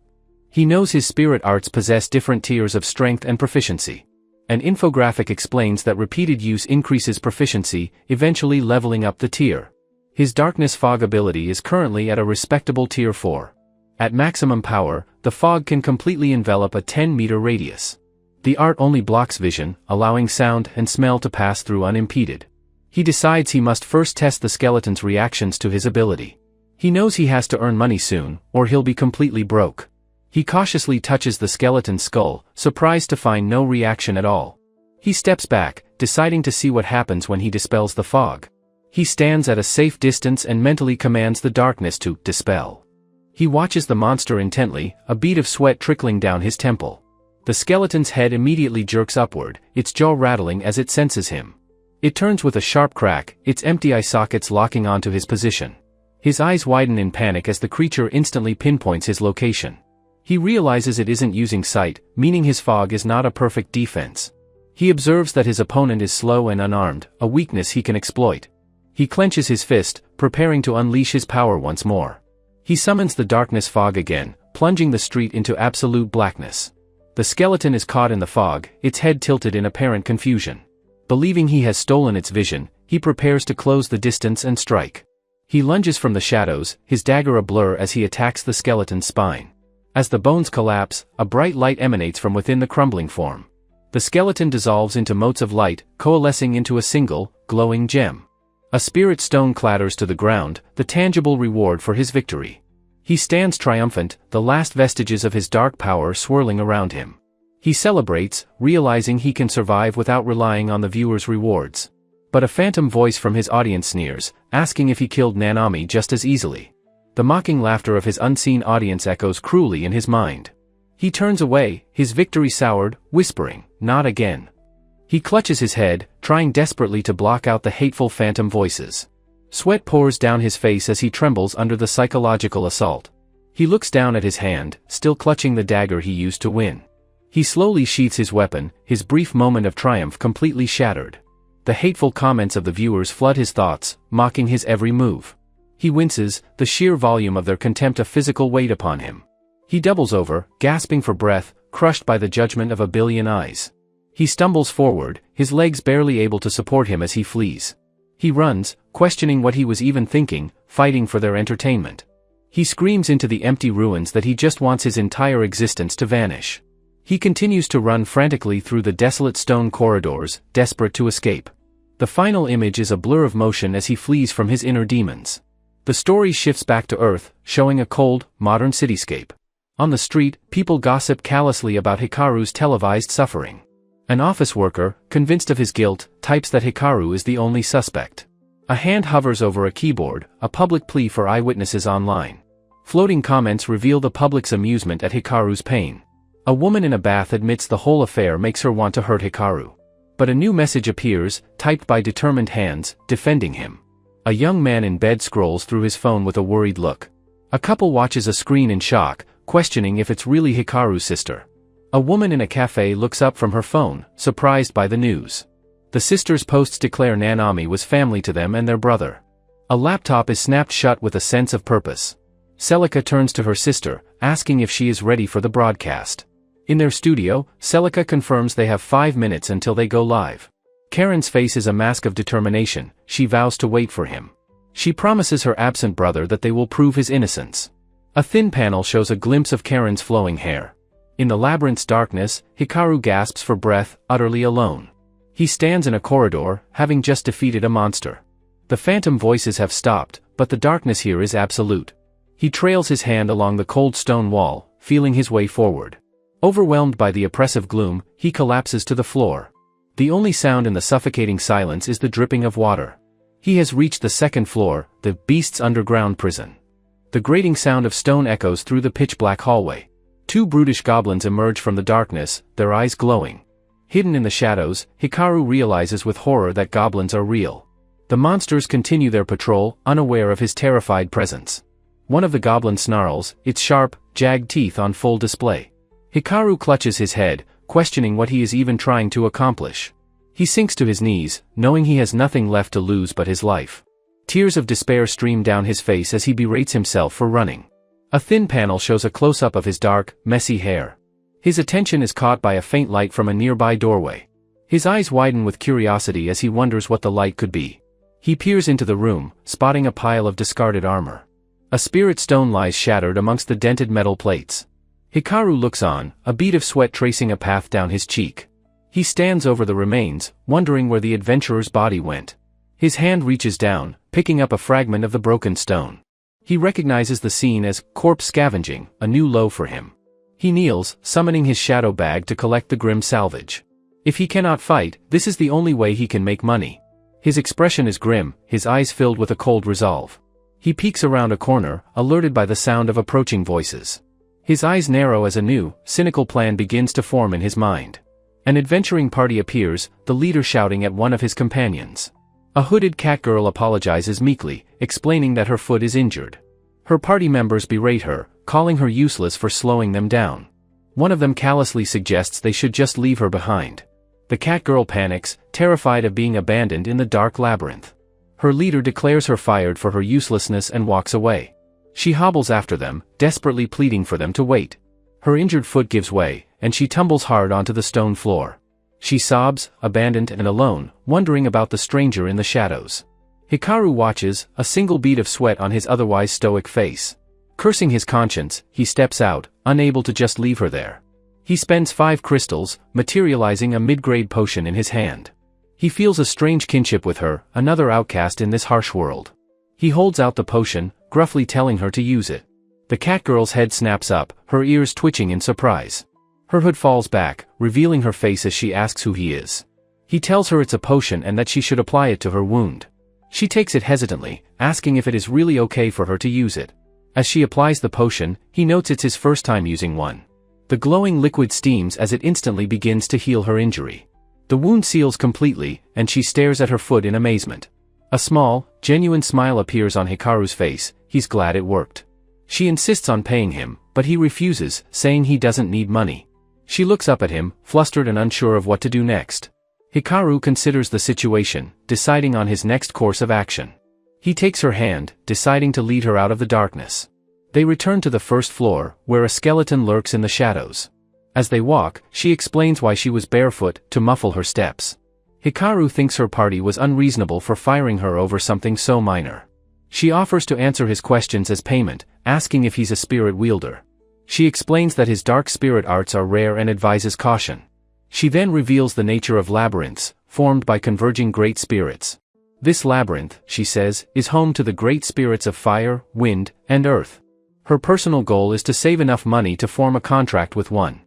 He knows his spirit arts possess different tiers of strength and proficiency. An infographic explains that repeated use increases proficiency, eventually leveling up the tier. His Darkness Fog ability is currently at a respectable tier 4. At maximum power, the fog can completely envelop a 10-meter radius. The art only blocks vision, allowing sound and smell to pass through unimpeded. He decides he must first test the skeleton's reactions to his ability. He knows he has to earn money soon, or he'll be completely broke. He cautiously touches the skeleton's skull, surprised to find no reaction at all. He steps back, deciding to see what happens when he dispels the fog. He stands at a safe distance and mentally commands the darkness to dispel. He watches the monster intently, a bead of sweat trickling down his temple. The skeleton's head immediately jerks upward, its jaw rattling as it senses him. It turns with a sharp crack, its empty eye sockets locking onto his position. His eyes widen in panic as the creature instantly pinpoints his location. He realizes it isn't using sight, meaning his fog is not a perfect defense. He observes that his opponent is slow and unarmed, a weakness he can exploit. He clenches his fist, preparing to unleash his power once more. He summons the darkness fog again, plunging the street into absolute blackness. The skeleton is caught in the fog, its head tilted in apparent confusion. Believing he has stolen its vision, he prepares to close the distance and strike. He lunges from the shadows, his dagger a blur as he attacks the skeleton's spine. As the bones collapse, a bright light emanates from within the crumbling form. The skeleton dissolves into motes of light, coalescing into a single, glowing gem. A spirit stone clatters to the ground, the tangible reward for his victory. He stands triumphant, the last vestiges of his dark power swirling around him. He celebrates, realizing he can survive without relying on the viewer's rewards. But a phantom voice from his audience sneers, asking if he killed Nanami just as easily. The mocking laughter of his unseen audience echoes cruelly in his mind. He turns away, his victory soured, whispering, "Not again." He clutches his head, trying desperately to block out the hateful phantom voices. Sweat pours down his face as he trembles under the psychological assault. He looks down at his hand, still clutching the dagger he used to win. He slowly sheaths his weapon, his brief moment of triumph completely shattered. The hateful comments of the viewers flood his thoughts, mocking his every move. He winces, the sheer volume of their contempt a physical weight upon him. He doubles over, gasping for breath, crushed by the judgment of a billion eyes. He stumbles forward, his legs barely able to support him as he flees. He runs, questioning what he was even thinking, fighting for their entertainment. He screams into the empty ruins that he just wants his entire existence to vanish. He continues to run frantically through the desolate stone corridors, desperate to escape. The final image is a blur of motion as he flees from his inner demons. The story shifts back to Earth, showing a cold, modern cityscape. On the street, people gossip callously about Hikaru's televised suffering. An office worker, convinced of his guilt, types that Hikaru is the only suspect. A hand hovers over a keyboard, a public plea for eyewitnesses online. Floating comments reveal the public's amusement at Hikaru's pain. A woman in a bath admits the whole affair makes her want to hurt Hikaru. But a new message appears, typed by determined hands, defending him. A young man in bed scrolls through his phone with a worried look. A couple watches a screen in shock, questioning if it's really Hikaru's sister. A woman in a cafe looks up from her phone, surprised by the news. The sisters' posts declare Nanami was family to them and their brother. A laptop is snapped shut with a sense of purpose. Celica turns to her sister, asking if she is ready for the broadcast. In their studio, Celica confirms they have 5 minutes until they go live. Karen's face is a mask of determination, she vows to wait for him. She promises her absent brother that they will prove his innocence. A thin panel shows a glimpse of Karen's flowing hair. In the labyrinth's darkness, Hikaru gasps for breath, utterly alone. He stands in a corridor, having just defeated a monster. The phantom voices have stopped, but the darkness here is absolute. He trails his hand along the cold stone wall, feeling his way forward. Overwhelmed by the oppressive gloom, he collapses to the floor. The only sound in the suffocating silence is the dripping of water. He has reached the second floor, the beast's underground prison. The grating sound of stone echoes through the pitch-black hallway. Two brutish goblins emerge from the darkness, their eyes glowing. Hidden in the shadows, Hikaru realizes with horror that goblins are real. The monsters continue their patrol, unaware of his terrified presence. One of the goblins snarls, its sharp, jagged teeth on full display. Hikaru clutches his head, questioning what he is even trying to accomplish. He sinks to his knees, knowing he has nothing left to lose but his life. Tears of despair stream down his face as he berates himself for running. A thin panel shows a close-up of his dark, messy hair. His attention is caught by a faint light from a nearby doorway. His eyes widen with curiosity as he wonders what the light could be. He peers into the room, spotting a pile of discarded armor. A spirit stone lies shattered amongst the dented metal plates. Hikaru looks on, a bead of sweat tracing a path down his cheek. He stands over the remains, wondering where the adventurer's body went. His hand reaches down, picking up a fragment of the broken stone. He recognizes the scene as corpse scavenging, a new low for him. He kneels, summoning his shadow bag to collect the grim salvage. If he cannot fight, this is the only way he can make money. His expression is grim, his eyes filled with a cold resolve. He peeks around a corner, alerted by the sound of approaching voices. His eyes narrow as a new, cynical plan begins to form in his mind. An adventuring party appears, the leader shouting at one of his companions. A hooded cat girl apologizes meekly, explaining that her foot is injured. Her party members berate her, calling her useless for slowing them down. One of them callously suggests they should just leave her behind. The cat girl panics, terrified of being abandoned in the dark labyrinth. Her leader declares her fired for her uselessness and walks away. She hobbles after them, desperately pleading for them to wait. Her injured foot gives way, and she tumbles hard onto the stone floor. She sobs, abandoned and alone, wondering about the stranger in the shadows. Hikaru watches, a single bead of sweat on his otherwise stoic face. Cursing his conscience, he steps out, unable to just leave her there. He spends 5 crystals, materializing a mid-grade potion in his hand. He feels a strange kinship with her, another outcast in this harsh world. He holds out the potion, gruffly telling her to use it. The cat girl's head snaps up, her ears twitching in surprise. Her hood falls back, revealing her face as she asks who he is. He tells her it's a potion and that she should apply it to her wound. She takes it hesitantly, asking if it is really okay for her to use it. As she applies the potion, he notes it's his first time using one. The glowing liquid steams as it instantly begins to heal her injury. The wound seals completely, and she stares at her foot in amazement. A small, genuine smile appears on Hikaru's face, he's glad it worked. She insists on paying him, but he refuses, saying he doesn't need money. She looks up at him, flustered and unsure of what to do next. Hikaru considers the situation, deciding on his next course of action. He takes her hand, deciding to lead her out of the darkness. They return to the first floor, where a skeleton lurks in the shadows. As they walk, she explains why she was barefoot, to muffle her steps. Hikaru thinks her party was unreasonable for firing her over something so minor. She offers to answer his questions as payment, asking if he's a spirit wielder. She explains that his dark spirit arts are rare and advises caution. She then reveals the nature of labyrinths, formed by converging great spirits. This labyrinth, she says, is home to the great spirits of fire, wind, and earth. Her personal goal is to save enough money to form a contract with one.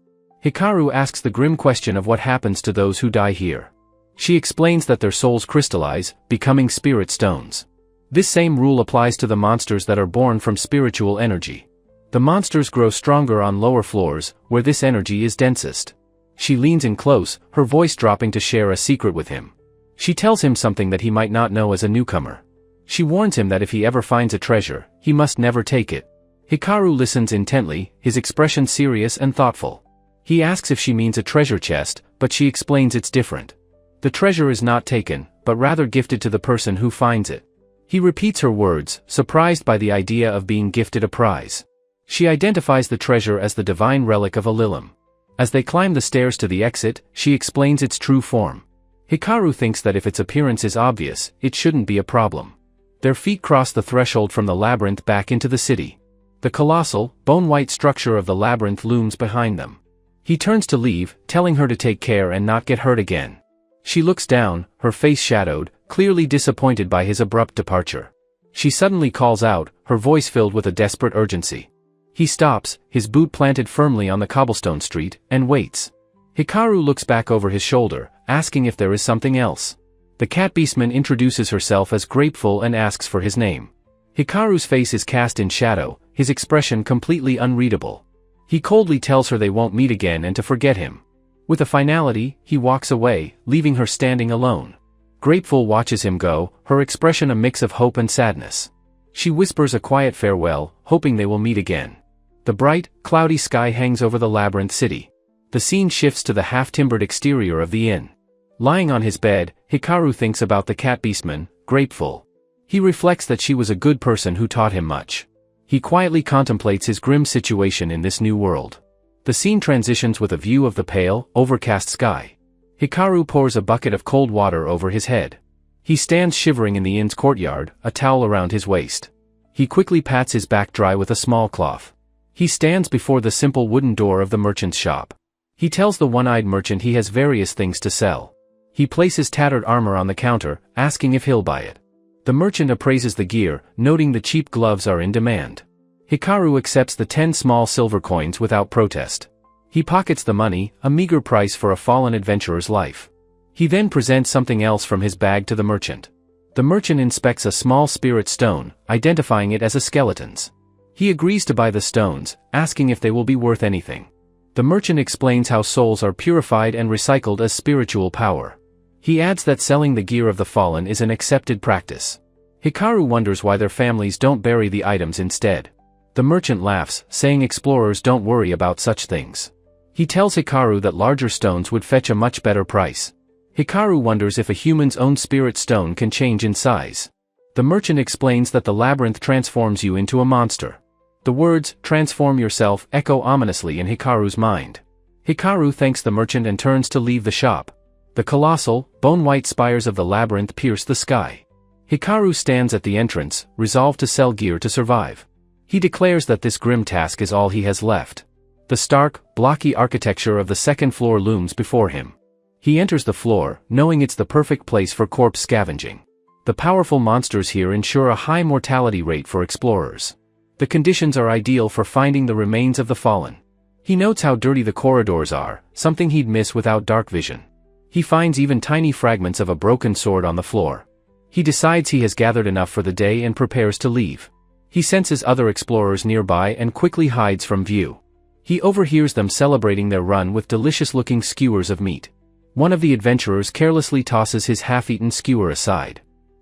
Hikaru asks the grim question of what happens to those who die here. She explains that their souls crystallize, becoming spirit stones. This same rule applies to the monsters that are born from spiritual energy. The monsters grow stronger on lower floors, where this energy is densest. She leans in close, her voice dropping to share a secret with him. She tells him something that he might not know as a newcomer. She warns him that if he ever finds a treasure, he must never take it. Hikaru listens intently, his expression serious and thoughtful. He asks if she means a treasure chest, but she explains it's different. The treasure is not taken, but rather gifted to the person who finds it. He repeats her words, surprised by the idea of being gifted a prize. She identifies the treasure as the divine relic of Alilim. As they climb the stairs to the exit, she explains its true form. Hikaru thinks that if its appearance is obvious, it shouldn't be a problem. Their feet cross the threshold from the labyrinth back into the city. The colossal, bone-white structure of the labyrinth looms behind them. He turns to leave, telling her to take care and not get hurt again. She looks down, her face shadowed, clearly disappointed by his abrupt departure. She suddenly calls out, her voice filled with a desperate urgency. He stops, his boot planted firmly on the cobblestone street, and waits. Hikaru looks back over his shoulder, asking if there is something else. The cat beastman introduces herself as Grateful and asks for his name. Hikaru's face is cast in shadow, his expression completely unreadable. He coldly tells her they won't meet again and to forget him. With a finality, he walks away, leaving her standing alone. Grateful watches him go, her expression a mix of hope and sadness. She whispers a quiet farewell, hoping they will meet again. The bright, cloudy sky hangs over the labyrinth city. The scene shifts to the half-timbered exterior of the inn. Lying on his bed, Hikaru thinks about the cat beastman, Grateful. He reflects that she was a good person who taught him much. He quietly contemplates his grim situation in this new world. The scene transitions with a view of the pale, overcast sky. Hikaru pours a bucket of cold water over his head. He stands shivering in the inn's courtyard, a towel around his waist. He quickly pats his back dry with a small cloth. He stands before the simple wooden door of the merchant's shop. He tells the one-eyed merchant he has various things to sell. He places tattered armor on the counter, asking if he'll buy it. The merchant appraises the gear, noting the cheap gloves are in demand. Hikaru accepts the 10 small silver coins without protest. He pockets the money, a meager price for a fallen adventurer's life. He then presents something else from his bag to the merchant. The merchant inspects a small spirit stone, identifying it as a skeleton's. He agrees to buy the stones, asking if they will be worth anything. The merchant explains how souls are purified and recycled as spiritual power. He adds that selling the gear of the fallen is an accepted practice. Hikaru wonders why their families don't bury the items instead. The merchant laughs, saying explorers don't worry about such things. He tells Hikaru that larger stones would fetch a much better price. Hikaru wonders if a human's own spirit stone can change in size. The merchant explains that the labyrinth transforms you into a monster. The words, "transform yourself," echo ominously in Hikaru's mind. Hikaru thanks the merchant and turns to leave the shop. The colossal, bone-white spires of the labyrinth pierce the sky. Hikaru stands at the entrance, resolved to sell gear to survive. He declares that this grim task is all he has left. The stark, blocky architecture of the second floor looms before him. He enters the floor, knowing it's the perfect place for corpse scavenging. The powerful monsters here ensure a high mortality rate for explorers. The conditions are ideal for finding the remains of the fallen. He notes how dirty the corridors are, something he'd miss without dark vision. He finds even tiny fragments of a broken sword on the floor. He decides he has gathered enough for the day and prepares to leave. He senses other explorers nearby and quickly hides from view. He overhears them celebrating their run with delicious-looking skewers of meat. One of the adventurers carelessly tosses his half-eaten skewer aside.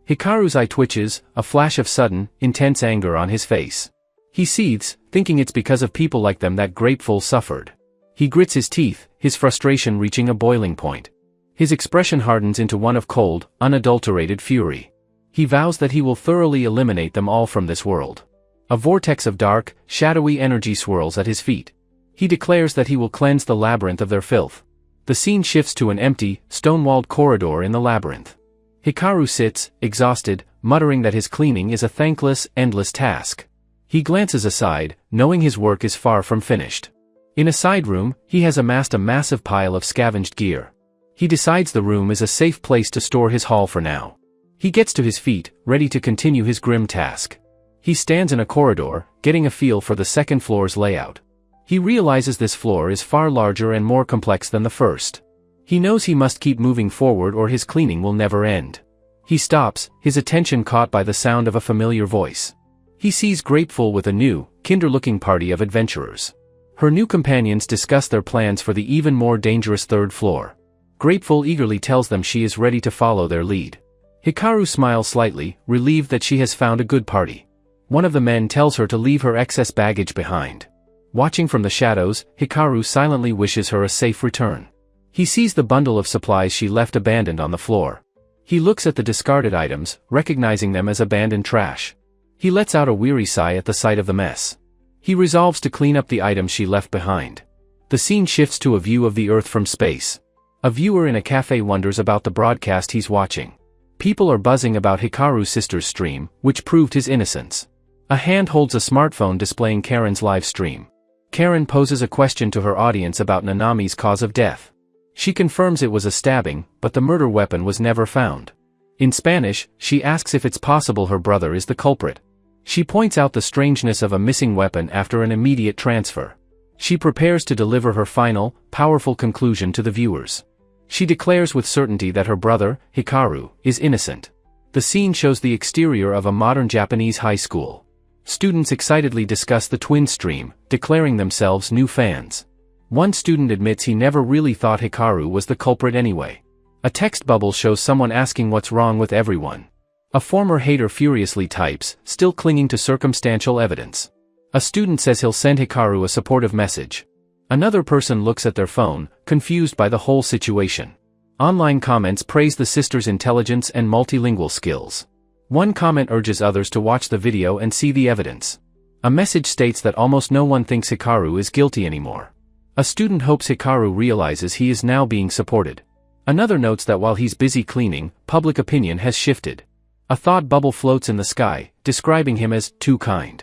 Hikaru's eye twitches, a flash of sudden, intense anger on his face. He seethes, thinking it's because of people like them that Grateful suffered. He grits his teeth, his frustration reaching a boiling point. His expression hardens into one of cold, unadulterated fury. He vows that he will thoroughly eliminate them all from this world. A vortex of dark, shadowy energy swirls at his feet. He declares that he will cleanse the labyrinth of their filth. The scene shifts to an empty, stone-walled corridor in the labyrinth. Hikaru sits, exhausted, muttering that his cleaning is a thankless, endless task. He glances aside, knowing his work is far from finished. In a side room, he has amassed a massive pile of scavenged gear. He decides the room is a safe place to store his haul for now. He gets to his feet, ready to continue his grim task. He stands in a corridor, getting a feel for the second floor's layout. He realizes this floor is far larger and more complex than the first. He knows he must keep moving forward or his cleaning will never end. He stops, his attention caught by the sound of a familiar voice. He sees Grateful with a new, kinder-looking party of adventurers. Her new companions discuss their plans for the even more dangerous third floor. Grateful eagerly tells them she is ready to follow their lead. Hikaru smiles slightly, relieved that she has found a good party. One of the men tells her to leave her excess baggage behind. Watching from the shadows, Hikaru silently wishes her a safe return. He sees the bundle of supplies she left abandoned on the floor. He looks at the discarded items, recognizing them as abandoned trash. He lets out a weary sigh at the sight of the mess. He resolves to clean up the items she left behind. The scene shifts to a view of the Earth from space. A viewer in a cafe wonders about the broadcast he's watching. People are buzzing about Hikaru's sister's stream, which proved his innocence. A hand holds a smartphone displaying Karen's live stream. Karen poses a question to her audience about Nanami's cause of death. She confirms it was a stabbing, but the murder weapon was never found. In Spanish, she asks if it's possible her brother is the culprit. She points out the strangeness of a missing weapon after an immediate transfer. She prepares to deliver her final, powerful conclusion to the viewers. She declares with certainty that her brother, Hikaru, is innocent. The scene shows the exterior of a modern Japanese high school. Students excitedly discuss the twin stream, declaring themselves new fans. One student admits he never really thought Hikaru was the culprit anyway. A text bubble shows someone asking what's wrong with everyone. A former hater furiously types, still clinging to circumstantial evidence. A student says he'll send Hikaru a supportive message. Another person looks at their phone, confused by the whole situation. Online comments praise the sisters' intelligence and multilingual skills. One comment urges others to watch the video and see the evidence. A message states that almost no one thinks Hikaru is guilty anymore. A student hopes Hikaru realizes he is now being supported. Another notes that while he's busy cleaning, public opinion has shifted. A thought bubble floats in the sky, describing him as too kind.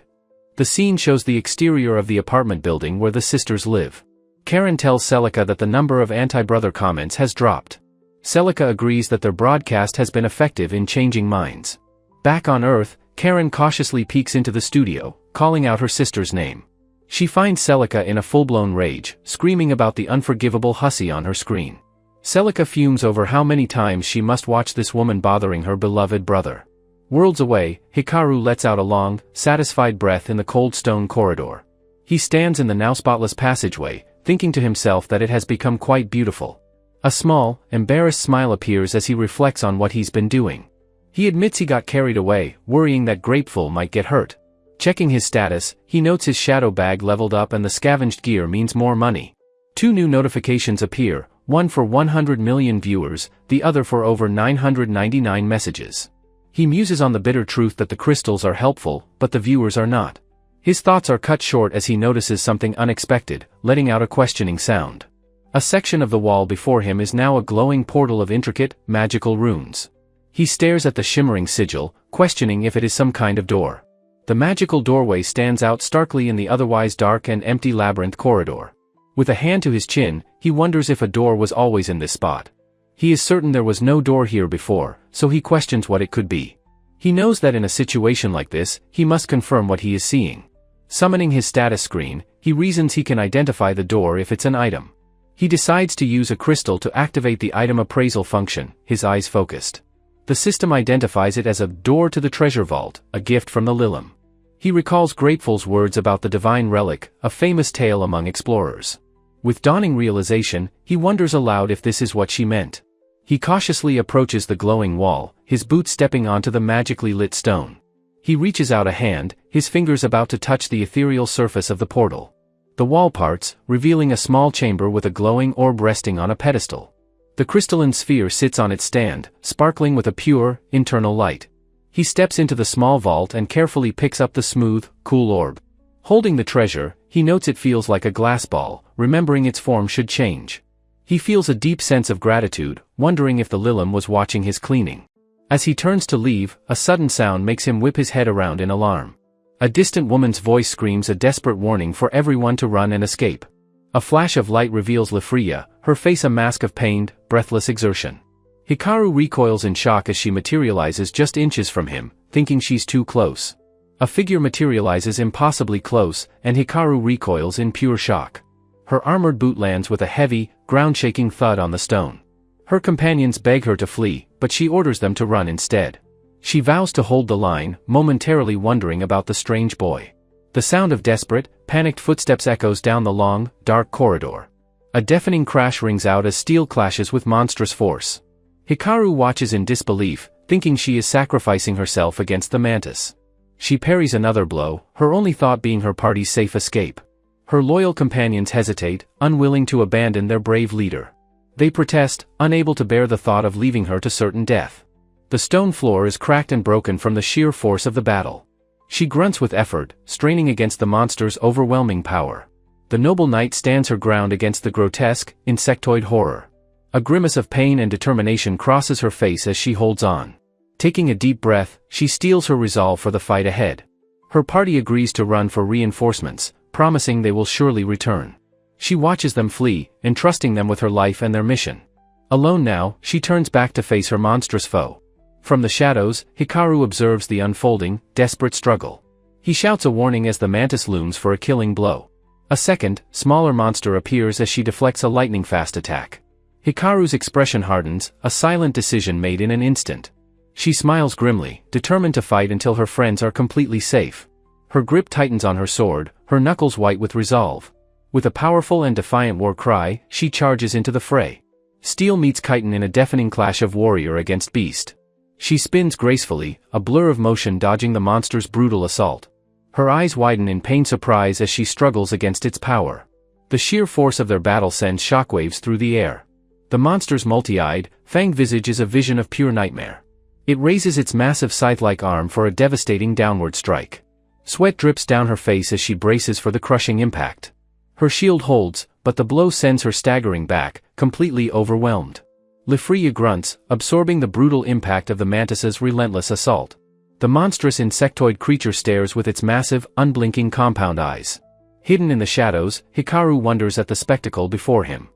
The scene shows the exterior of the apartment building where the sisters live. Karen tells Celica that the number of anti-brother comments has dropped. Celica agrees that their broadcast has been effective in changing minds. Back on Earth, Karen cautiously peeks into the studio, calling out her sister's name. She finds Celica in a full-blown rage, screaming about the unforgivable hussy on her screen. Celica fumes over how many times she must watch this woman bothering her beloved brother. Worlds away, Hikaru lets out a long, satisfied breath in the cold stone corridor. He stands in the now spotless passageway, thinking to himself that it has become quite beautiful. A small, embarrassed smile appears as he reflects on what he's been doing. He admits he got carried away, worrying that Grapeful might get hurt. Checking his status, he notes his shadow bag leveled up and the scavenged gear means more money. 2 new notifications appear, one for 100 million viewers, the other for over 999 messages. He muses on the bitter truth that the crystals are helpful, but the viewers are not. His thoughts are cut short as he notices something unexpected, letting out a questioning sound. A section of the wall before him is now a glowing portal of intricate, magical runes. He stares at the shimmering sigil, questioning if it is some kind of door. The magical doorway stands out starkly in the otherwise dark and empty labyrinth corridor. With a hand to his chin, he wonders if a door was always in this spot. He is certain there was no door here before, so he questions what it could be. He knows that in a situation like this, he must confirm what he is seeing. Summoning his status screen, he reasons he can identify the door if it's an item. He decides to use a crystal to activate the item appraisal function, his eyes focused. The system identifies it as a door to the treasure vault, a gift from the Lilim. He recalls Grateful's words about the divine relic, a famous tale among explorers. With dawning realization, he wonders aloud if this is what she meant. He cautiously approaches the glowing wall, his boot stepping onto the magically lit stone. He reaches out a hand, his fingers about to touch the ethereal surface of the portal. The wall parts, revealing a small chamber with a glowing orb resting on a pedestal. The crystalline sphere sits on its stand, sparkling with a pure, internal light. He steps into the small vault and carefully picks up the smooth, cool orb. Holding the treasure, he notes it feels like a glass ball, remembering its form should change. He feels a deep sense of gratitude, wondering if the Lilim was watching his cleaning. As he turns to leave, a sudden sound makes him whip his head around in alarm. A distant woman's voice screams a desperate warning for everyone to run and escape. A flash of light reveals Lafria, her face a mask of pained, breathless exertion. Hikaru recoils in shock as she materializes just inches from him, thinking she's too close. A figure materializes impossibly close, and Hikaru recoils in pure shock. Her armored boot lands with a heavy, ground-shaking thud on the stone. Her companions beg her to flee, but she orders them to run instead. She vows to hold the line, momentarily wondering about the strange boy. The sound of desperate, panicked footsteps echoes down the long, dark corridor. A deafening crash rings out as steel clashes with monstrous force. Hikaru watches in disbelief, thinking she is sacrificing herself against the mantis. She parries another blow, her only thought being her party's safe escape. Her loyal companions hesitate, unwilling to abandon their brave leader. They protest, unable to bear the thought of leaving her to certain death. The stone floor is cracked and broken from the sheer force of the battle. She grunts with effort, straining against the monster's overwhelming power. The noble knight stands her ground against the grotesque, insectoid horror. A grimace of pain and determination crosses her face as she holds on. Taking a deep breath, she steels her resolve for the fight ahead. Her party agrees to run for reinforcements, promising they will surely return. She watches them flee, entrusting them with her life and their mission. Alone now, she turns back to face her monstrous foe. From the shadows, Hikaru observes the unfolding, desperate struggle. He shouts a warning as the mantis looms for a killing blow. A second, smaller monster appears as she deflects a lightning-fast attack. Hikaru's expression hardens, a silent decision made in an instant. She smiles grimly, determined to fight until her friends are completely safe. Her grip tightens on her sword, her knuckles white with resolve. With a powerful and defiant war cry, she charges into the fray. Steel meets chitin in a deafening clash of warrior against beast. She spins gracefully, a blur of motion dodging the monster's brutal assault. Her eyes widen in pained surprise as she struggles against its power. The sheer force of their battle sends shockwaves through the air. The monster's multi-eyed, fanged visage is a vision of pure nightmare. It raises its massive scythe-like arm for a devastating downward strike. Sweat drips down her face as she braces for the crushing impact. Her shield holds, but the blow sends her staggering back, completely overwhelmed. Lifrya grunts, absorbing the brutal impact of the mantis's relentless assault. The monstrous insectoid creature stares with its massive, unblinking compound eyes. Hidden in the shadows, Hikaru wonders at the spectacle before him.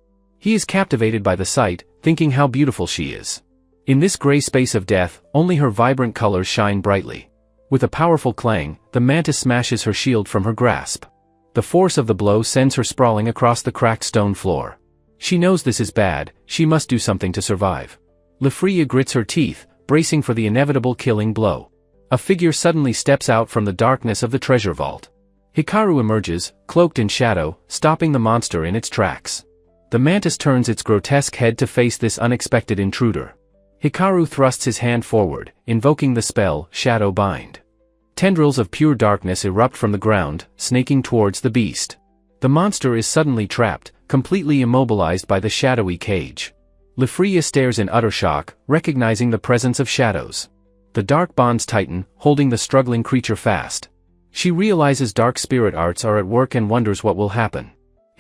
He is captivated by the sight, thinking how beautiful she is. In this gray space of death, only her vibrant colors shine brightly. With a powerful clang, the mantis smashes her shield from her grasp. The force of the blow sends her sprawling across the cracked stone floor. She knows this is bad, she must do something to survive. Lifrya grits her teeth, bracing for the inevitable killing blow. A figure suddenly steps out from the darkness of the treasure vault. Hikaru emerges, cloaked in shadow, stopping the monster in its tracks. The mantis turns its grotesque head to face this unexpected intruder. Hikaru thrusts his hand forward, invoking the spell, Shadow Bind. Tendrils of pure darkness erupt from the ground, snaking towards the beast. The monster is suddenly trapped, completely immobilized by the shadowy cage. Lifrya stares in utter shock, recognizing the presence of shadows. The dark bonds tighten, holding the struggling creature fast. She realizes dark spirit arts are at work and wonders what will happen.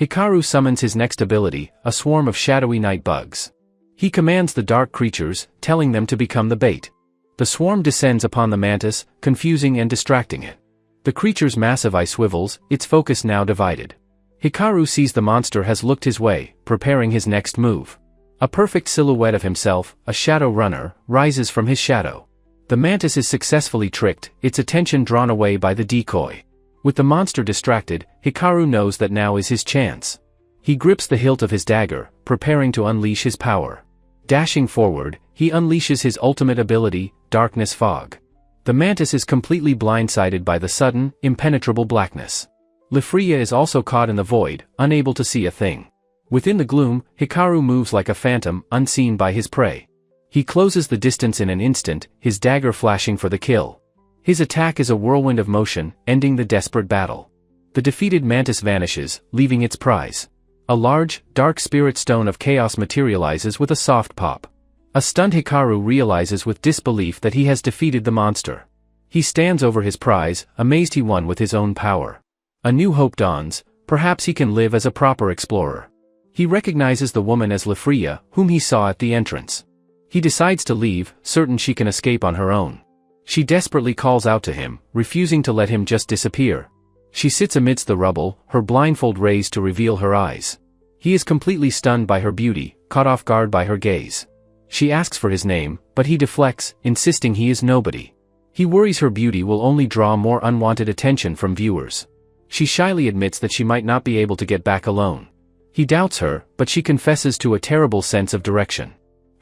Hikaru summons his next ability, a swarm of shadowy night bugs. He commands the dark creatures, telling them to become the bait. The swarm descends upon the mantis, confusing and distracting it. The creature's massive eye swivels, its focus now divided. Hikaru sees the monster has looked his way, preparing his next move. A perfect silhouette of himself, a shadow runner, rises from his shadow. The mantis is successfully tricked, its attention drawn away by the decoy. With the monster distracted, Hikaru knows that now is his chance. He grips the hilt of his dagger, preparing to unleash his power. Dashing forward, he unleashes his ultimate ability, Darkness Fog. The mantis is completely blindsided by the sudden, impenetrable blackness. Lifrya is also caught in the void, unable to see a thing. Within the gloom, Hikaru moves like a phantom, unseen by his prey. He closes the distance in an instant, his dagger flashing for the kill. His attack is a whirlwind of motion, ending the desperate battle. The defeated mantis vanishes, leaving its prize. A large, dark spirit stone of chaos materializes with a soft pop. A stunned Hikaru realizes with disbelief that he has defeated the monster. He stands over his prize, amazed he won with his own power. A new hope dawns, perhaps he can live as a proper explorer. He recognizes the woman as Lifrya, whom he saw at the entrance. He decides to leave, certain she can escape on her own. She desperately calls out to him, refusing to let him just disappear. She sits amidst the rubble, her blindfold raised to reveal her eyes. He is completely stunned by her beauty, caught off guard by her gaze. She asks for his name, but he deflects, insisting he is nobody. He worries her beauty will only draw more unwanted attention from viewers. She shyly admits that she might not be able to get back alone. He doubts her, but she confesses to a terrible sense of direction.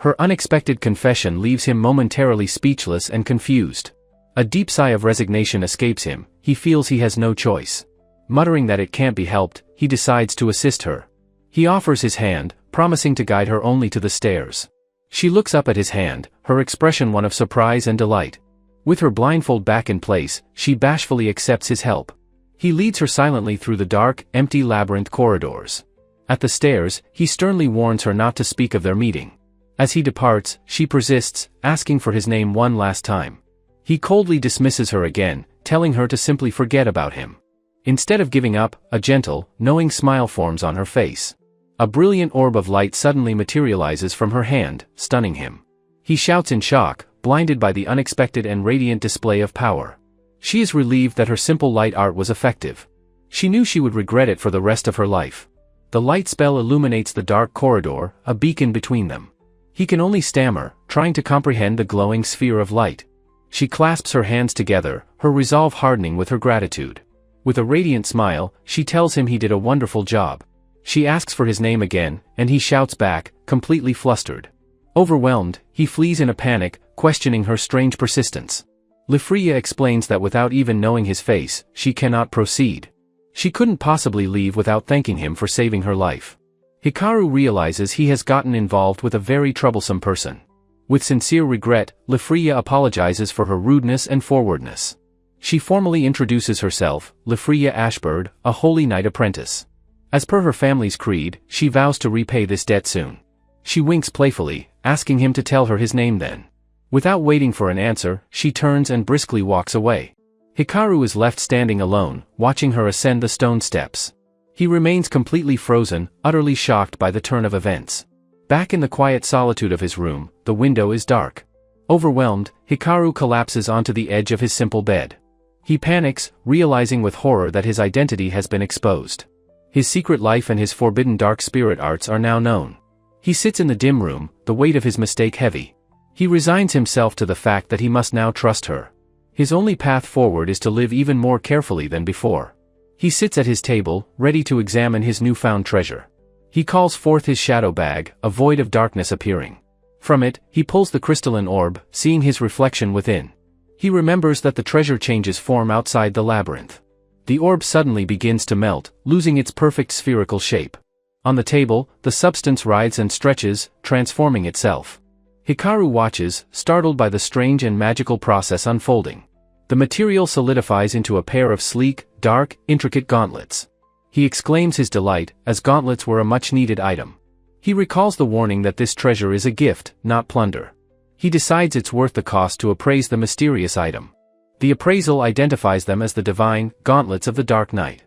Her unexpected confession leaves him momentarily speechless and confused. A deep sigh of resignation escapes him, he feels he has no choice. Muttering that it can't be helped, he decides to assist her. He offers his hand, promising to guide her only to the stairs. She looks up at his hand, her expression one of surprise and delight. With her blindfold back in place, she bashfully accepts his help. He leads her silently through the dark, empty labyrinth corridors. At the stairs, he sternly warns her not to speak of their meeting. As he departs, she persists, asking for his name one last time. He coldly dismisses her again, telling her to simply forget about him. Instead of giving up, a gentle, knowing smile forms on her face. A brilliant orb of light suddenly materializes from her hand, stunning him. He shouts in shock, blinded by the unexpected and radiant display of power. She is relieved that her simple light art was effective. She knew she would regret it for the rest of her life. The light spell illuminates the dark corridor, a beacon between them. He can only stammer, trying to comprehend the glowing sphere of light. She clasps her hands together, her resolve hardening with her gratitude. With a radiant smile, she tells him he did a wonderful job. She asks for his name again, and he shouts back, completely flustered. Overwhelmed, he flees in a panic, questioning her strange persistence. Lifria explains that without even knowing his face, she cannot proceed. She couldn't possibly leave without thanking him for saving her life. Hikaru realizes he has gotten involved with a very troublesome person. With sincere regret, Lifria apologizes for her rudeness and forwardness. She formally introduces herself, Lifria Ashbird, a Holy Knight apprentice. As per her family's creed, she vows to repay this debt soon. She winks playfully, asking him to tell her his name then. Without waiting for an answer, she turns and briskly walks away. Hikaru is left standing alone, watching her ascend the stone steps. He remains completely frozen, utterly shocked by the turn of events. Back in the quiet solitude of his room, the window is dark. Overwhelmed, Hikaru collapses onto the edge of his simple bed. He panics, realizing with horror that his identity has been exposed. His secret life and his forbidden dark spirit arts are now known. He sits in the dim room, the weight of his mistake heavy. He resigns himself to the fact that he must now trust her. His only path forward is to live even more carefully than before. He sits at his table, ready to examine his newfound treasure. He calls forth his shadow bag, a void of darkness appearing. From it, he pulls the crystalline orb, seeing his reflection within. He remembers that the treasure changes form outside the labyrinth. The orb suddenly begins to melt, losing its perfect spherical shape. On the table, the substance writhes and stretches, transforming itself. Hikaru watches, startled by the strange and magical process unfolding. The material solidifies into a pair of sleek, dark, intricate gauntlets. He exclaims his delight, as gauntlets were a much-needed item. He recalls the warning that this treasure is a gift, not plunder. He decides it's worth the cost to appraise the mysterious item. The appraisal identifies them as the divine gauntlets of the Dark Knight.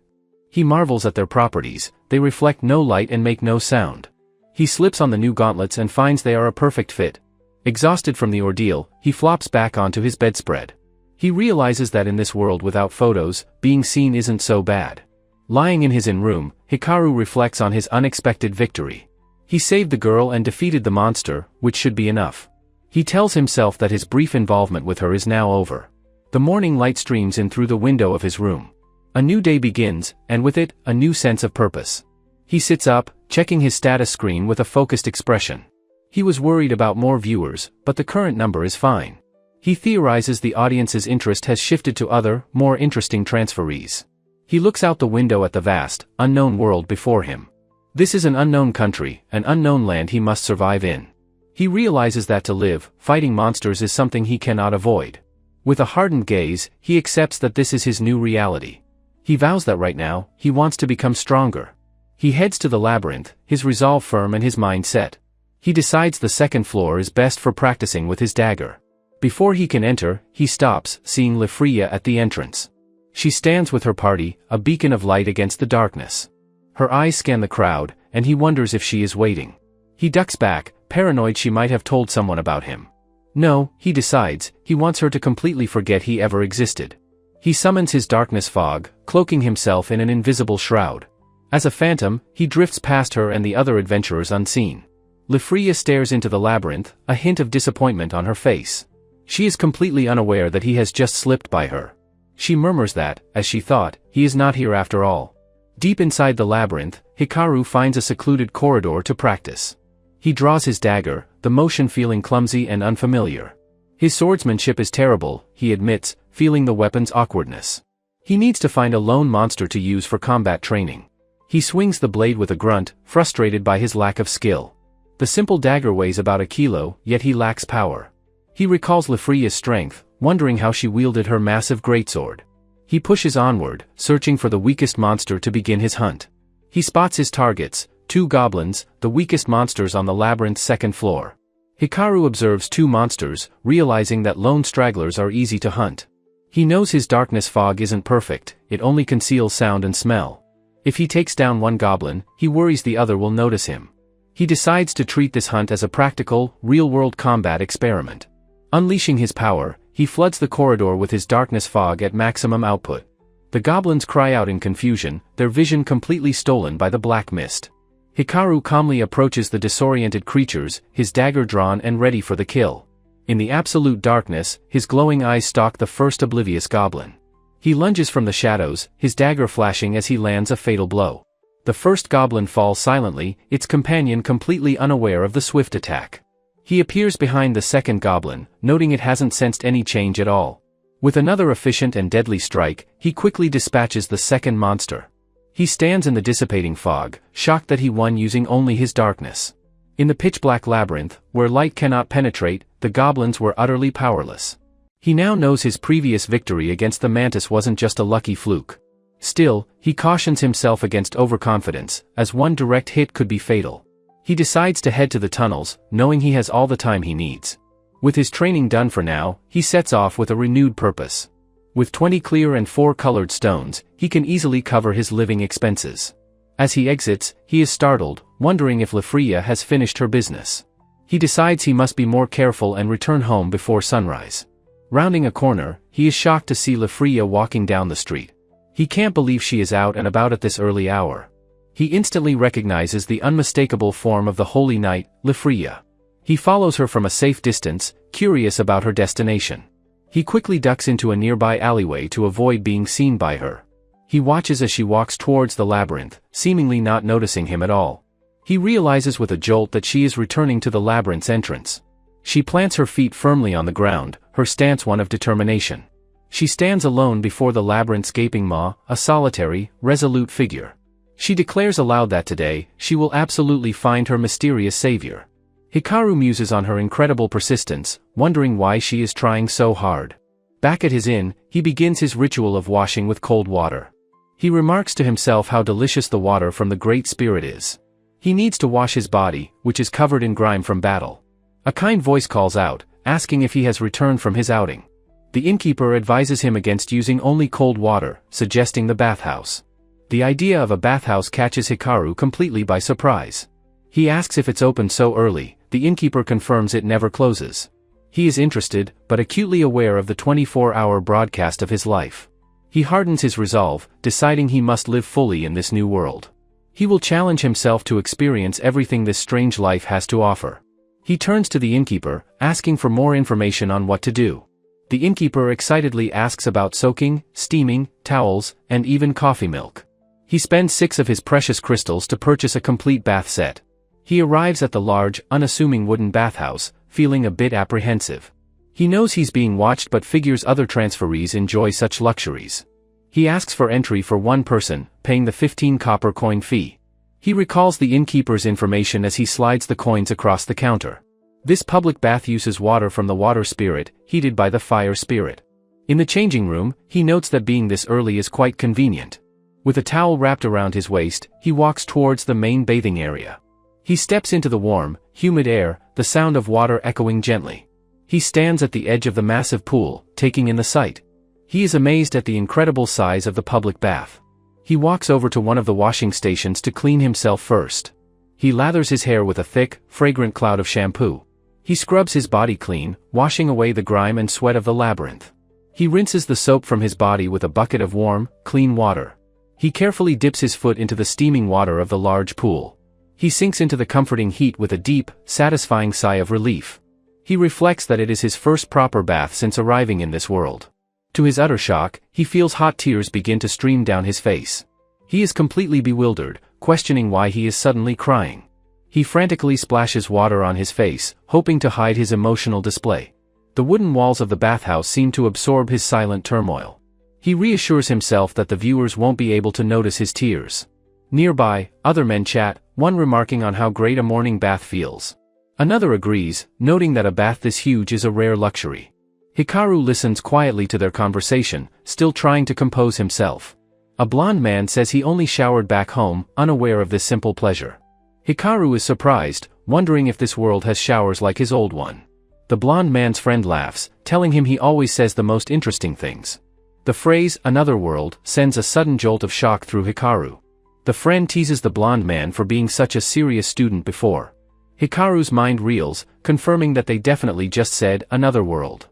He marvels at their properties, they reflect no light and make no sound. He slips on the new gauntlets and finds they are a perfect fit. Exhausted from the ordeal, he flops back onto his bedspread. He realizes that in this world without photos, being seen isn't so bad. Lying in his room, Hikaru reflects on his unexpected victory. He saved the girl and defeated the monster, which should be enough. He tells himself that his brief involvement with her is now over. The morning light streams in through the window of his room. A new day begins, and with it, a new sense of purpose. He sits up, checking his status screen with a focused expression. He was worried about more viewers, but the current number is fine. He theorizes the audience's interest has shifted to other, more interesting transferees. He looks out the window at the vast, unknown world before him. This is an unknown country, an unknown land he must survive in. He realizes that to live, fighting monsters is something he cannot avoid. With a hardened gaze, he accepts that this is his new reality. He vows that right now, he wants to become stronger. He heads to the labyrinth, his resolve firm and his mind set. He decides the second floor is best for practicing with his dagger. Before he can enter, he stops, seeing Lifria at the entrance. She stands with her party, a beacon of light against the darkness. Her eyes scan the crowd, and he wonders if she is waiting. He ducks back, paranoid she might have told someone about him. No, he decides, he wants her to completely forget he ever existed. He summons his darkness fog, cloaking himself in an invisible shroud. As a phantom, he drifts past her and the other adventurers unseen. Lifria stares into the labyrinth, a hint of disappointment on her face. She is completely unaware that he has just slipped by her. She murmurs that, as she thought, he is not here after all. Deep inside the labyrinth, Hikaru finds a secluded corridor to practice. He draws his dagger, the motion feeling clumsy and unfamiliar. His swordsmanship is terrible, he admits, feeling the weapon's awkwardness. He needs to find a lone monster to use for combat training. He swings the blade with a grunt, frustrated by his lack of skill. The simple dagger weighs about a kilo, yet he lacks power. He recalls Lifria's strength, wondering how she wielded her massive greatsword. He pushes onward, searching for the weakest monster to begin his hunt. He spots his targets, 2 goblins, the weakest monsters on the labyrinth's second floor. Hikaru observes 2 monsters, realizing that lone stragglers are easy to hunt. He knows his darkness fog isn't perfect, it only conceals sound and smell. If he takes down one goblin, he worries the other will notice him. He decides to treat this hunt as a practical, real-world combat experiment. Unleashing his power, he floods the corridor with his darkness fog at maximum output. The goblins cry out in confusion, their vision completely stolen by the black mist. Hikaru calmly approaches the disoriented creatures, his dagger drawn and ready for the kill. In the absolute darkness, his glowing eyes stalk the first oblivious goblin. He lunges from the shadows, his dagger flashing as he lands a fatal blow. The first goblin falls silently, its companion completely unaware of the swift attack. He appears behind the second goblin, noting it hasn't sensed any change at all. With another efficient and deadly strike, he quickly dispatches the second monster. He stands in the dissipating fog, shocked that he won using only his darkness. In the pitch-black labyrinth, where light cannot penetrate, the goblins were utterly powerless. He now knows his previous victory against the mantis wasn't just a lucky fluke. Still, he cautions himself against overconfidence, as one direct hit could be fatal. He decides to head to the tunnels, knowing he has all the time he needs. With his training done for now, he sets off with a renewed purpose. With 20 clear and 4 colored stones, he can easily cover his living expenses. As he exits, he is startled, wondering if Lafria has finished her business. He decides he must be more careful and return home before sunrise. Rounding a corner, he is shocked to see Lafria walking down the street. He can't believe she is out and about at this early hour. He instantly recognizes the unmistakable form of the Holy Knight, Lafria. He follows her from a safe distance, curious about her destination. He quickly ducks into a nearby alleyway to avoid being seen by her. He watches as she walks towards the labyrinth, seemingly not noticing him at all. He realizes with a jolt that she is returning to the labyrinth's entrance. She plants her feet firmly on the ground, her stance one of determination. She stands alone before the labyrinth's gaping maw, a solitary, resolute figure. She declares aloud that today, she will absolutely find her mysterious savior. Hikaru muses on her incredible persistence, wondering why she is trying so hard. Back at his inn, he begins his ritual of washing with cold water. He remarks to himself how delicious the water from the Great Spirit is. He needs to wash his body, which is covered in grime from battle. A kind voice calls out, asking if he has returned from his outing. The innkeeper advises him against using only cold water, suggesting the bathhouse. The idea of a bathhouse catches Hikaru completely by surprise. He asks if it's open so early. The innkeeper confirms it never closes. He is interested, but acutely aware of the 24-hour broadcast of his life. He hardens his resolve, deciding he must live fully in this new world. He will challenge himself to experience everything this strange life has to offer. He turns to the innkeeper, asking for more information on what to do. The innkeeper excitedly asks about soaking, steaming, towels, and even coffee milk. He spends 6 of his precious crystals to purchase a complete bath set. He arrives at the large, unassuming wooden bathhouse, feeling a bit apprehensive. He knows he's being watched but figures other transferees enjoy such luxuries. He asks for entry for one person, paying the 15 copper coin fee. He recalls the innkeeper's information as he slides the coins across the counter. This public bath uses water from the water spirit, heated by the fire spirit. In the changing room, he notes that being this early is quite convenient. With a towel wrapped around his waist, he walks towards the main bathing area. He steps into the warm, humid air, the sound of water echoing gently. He stands at the edge of the massive pool, taking in the sight. He is amazed at the incredible size of the public bath. He walks over to one of the washing stations to clean himself first. He lathers his hair with a thick, fragrant cloud of shampoo. He scrubs his body clean, washing away the grime and sweat of the labyrinth. He rinses the soap from his body with a bucket of warm, clean water. He carefully dips his foot into the steaming water of the large pool. He sinks into the comforting heat with a deep, satisfying sigh of relief. He reflects that it is his first proper bath since arriving in this world. To his utter shock, he feels hot tears begin to stream down his face. He is completely bewildered, questioning why he is suddenly crying. He frantically splashes water on his face, hoping to hide his emotional display. The wooden walls of the bathhouse seem to absorb his silent turmoil. He reassures himself that the viewers won't be able to notice his tears. Nearby, other men chat, one remarking on how great a morning bath feels. Another agrees, noting that a bath this huge is a rare luxury. Hikaru listens quietly to their conversation, still trying to compose himself. A blond man says he only showered back home, unaware of this simple pleasure. Hikaru is surprised, wondering if this world has showers like his old one. The blond man's friend laughs, telling him he always says the most interesting things. The phrase, another world, sends a sudden jolt of shock through Hikaru. The friend teases the blond man for being such a serious student before. Hikaru's mind reels, confirming that they definitely just said, another world.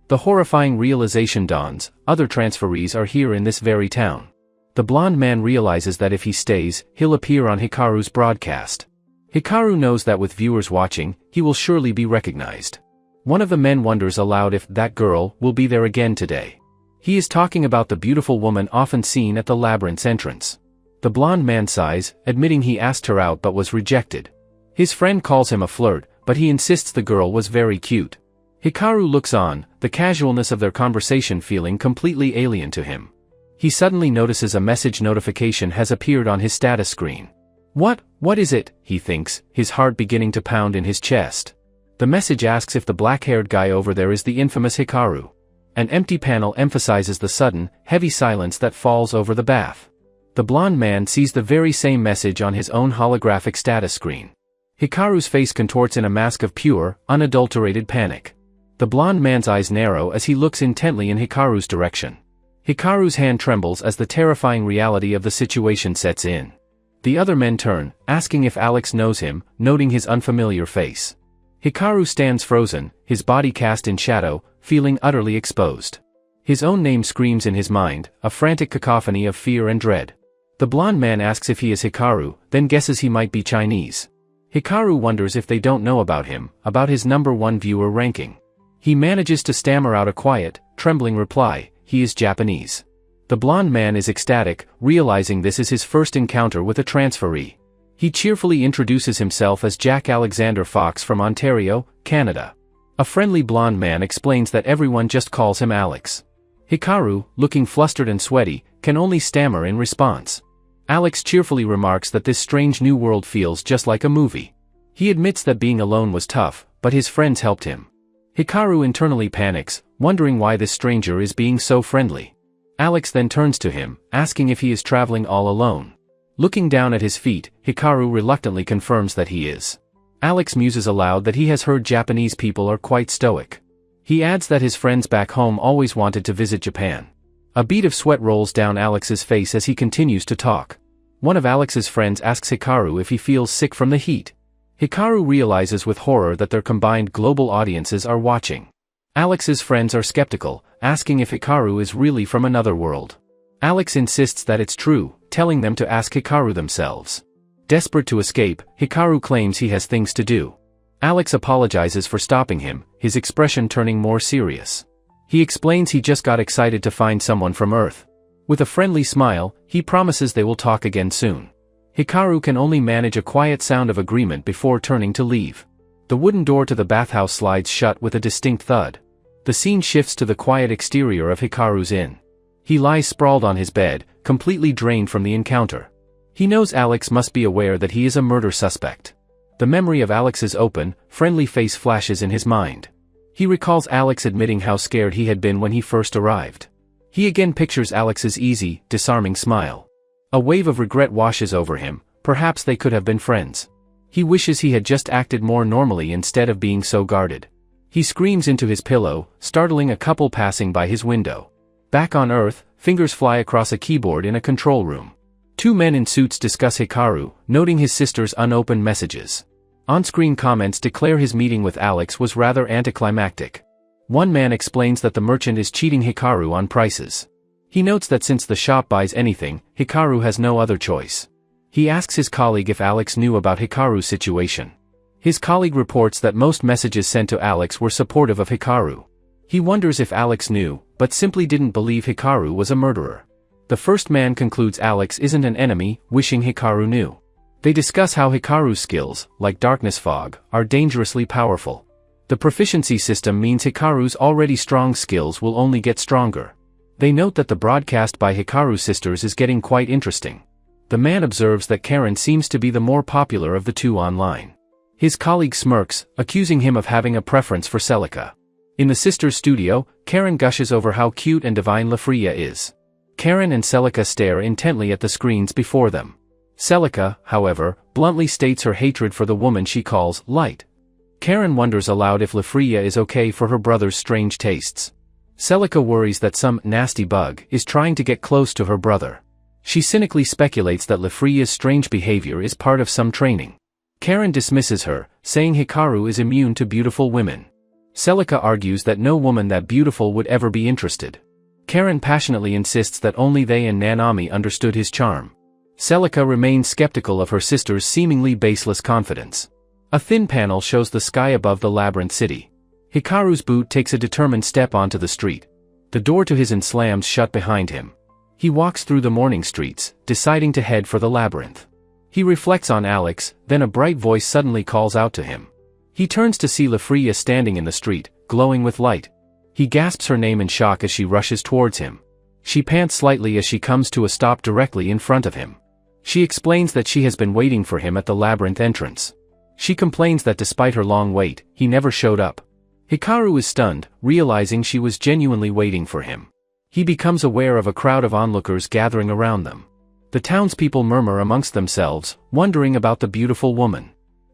The horrifying realization dawns, other transferees are here in this very town. The blond man realizes that if he stays, he'll appear on Hikaru's broadcast. Hikaru knows that with viewers watching, he will surely be recognized. One of the men wonders aloud if that girl will be there again today. He is talking about the beautiful woman often seen at the labyrinth's entrance. The blonde man sighs, admitting he asked her out but was rejected. His friend calls him a flirt, but he insists the girl was very cute. Hikaru looks on, the casualness of their conversation feeling completely alien to him. He suddenly notices a message notification has appeared on his status screen. What is it, he thinks, his heart beginning to pound in his chest. The message asks if the black-haired guy over there is the infamous Hikaru. An empty panel emphasizes the sudden, heavy silence that falls over the bath. The blonde man sees the very same message on his own holographic status screen. Hikaru's face contorts in a mask of pure, unadulterated panic. The blonde man's eyes narrow as he looks intently in Hikaru's direction. Hikaru's hand trembles as the terrifying reality of the situation sets in. The other men turn, asking if Alex knows him, noting his unfamiliar face. Hikaru stands frozen, his body cast in shadow, feeling utterly exposed. His own name screams in his mind, a frantic cacophony of fear and dread. The blonde man asks if he is Hikaru, then guesses he might be Chinese. Hikaru wonders if they don't know about him, about his #1 viewer ranking. He manages to stammer out a quiet, trembling reply, he is Japanese. The blonde man is ecstatic, realizing this is his first encounter with a transferee. He cheerfully introduces himself as Jack Alexander Fox from Ontario, Canada. A friendly blonde man explains that everyone just calls him Alex. Hikaru, looking flustered and sweaty, can only stammer in response. Alex cheerfully remarks that this strange new world feels just like a movie. He admits that being alone was tough, but his friends helped him. Hikaru internally panics, wondering why this stranger is being so friendly. Alex then turns to him, asking if he is traveling all alone. Looking down at his feet, Hikaru reluctantly confirms that he is. Alex muses aloud that he has heard Japanese people are quite stoic. He adds that his friends back home always wanted to visit Japan. A bead of sweat rolls down Alex's face as he continues to talk. One of Alex's friends asks Hikaru if he feels sick from the heat. Hikaru realizes with horror that their combined global audiences are watching. Alex's friends are skeptical, asking if Hikaru is really from another world. Alex insists that it's true, telling them to ask Hikaru themselves. Desperate to escape, Hikaru claims he has things to do. Alex apologizes for stopping him, his expression turning more serious. He explains he just got excited to find someone from Earth. With a friendly smile, he promises they will talk again soon. Hikaru can only manage a quiet sound of agreement before turning to leave. The wooden door to the bathhouse slides shut with a distinct thud. The scene shifts to the quiet exterior of Hikaru's inn. He lies sprawled on his bed, completely drained from the encounter. He knows Alex must be aware that he is a murder suspect. The memory of Alex's open, friendly face flashes in his mind. He recalls Alex admitting how scared he had been when he first arrived. He again pictures Alex's easy, disarming smile. A wave of regret washes over him, perhaps they could have been friends. He wishes he had just acted more normally instead of being so guarded. He screams into his pillow, startling a couple passing by his window. Back on Earth, fingers fly across a keyboard in a control room. Two men in suits discuss Hikaru, noting his sister's unopened messages. On-screen comments declare his meeting with Alex was rather anticlimactic. One man explains that the merchant is cheating Hikaru on prices. He notes that since the shop buys anything, Hikaru has no other choice. He asks his colleague if Alex knew about Hikaru's situation. His colleague reports that most messages sent to Alex were supportive of Hikaru. He wonders if Alex knew, but simply didn't believe Hikaru was a murderer. The first man concludes Alex isn't an enemy, wishing Hikaru knew. They discuss how Hikaru's skills, like darkness fog, are dangerously powerful. The proficiency system means Hikaru's already strong skills will only get stronger. They note that the broadcast by Hikaru's sisters is getting quite interesting. The man observes that Karen seems to be the more popular of the two online. His colleague smirks, accusing him of having a preference for Celica. In the sisters' studio, Karen gushes over how cute and divine Lafreya is. Karen and Celica stare intently at the screens before them. Celica, however, bluntly states her hatred for the woman she calls Light. Karen wonders aloud if Lafreya is okay for her brother's strange tastes. Celica worries that some nasty bug is trying to get close to her brother. She cynically speculates that Lafreya's strange behavior is part of some training. Karen dismisses her, saying Hikaru is immune to beautiful women. Celica argues that no woman that beautiful would ever be interested. Karen passionately insists that only they and Nanami understood his charm. Celica remains skeptical of her sister's seemingly baseless confidence. A thin panel shows the sky above the labyrinth city. Hikaru's boot takes a determined step onto the street. The door to his inn slams shut behind him. He walks through the morning streets, deciding to head for the labyrinth. He reflects on Alex, then a bright voice suddenly calls out to him. He turns to see Lafreya standing in the street, glowing with light. He gasps her name in shock as she rushes towards him. She pants slightly as she comes to a stop directly in front of him. She explains that she has been waiting for him at the labyrinth entrance. She complains that despite her long wait, he never showed up. Hikaru is stunned, realizing she was genuinely waiting for him. He becomes aware of a crowd of onlookers gathering around them. The townspeople murmur amongst themselves, wondering about the beautiful woman.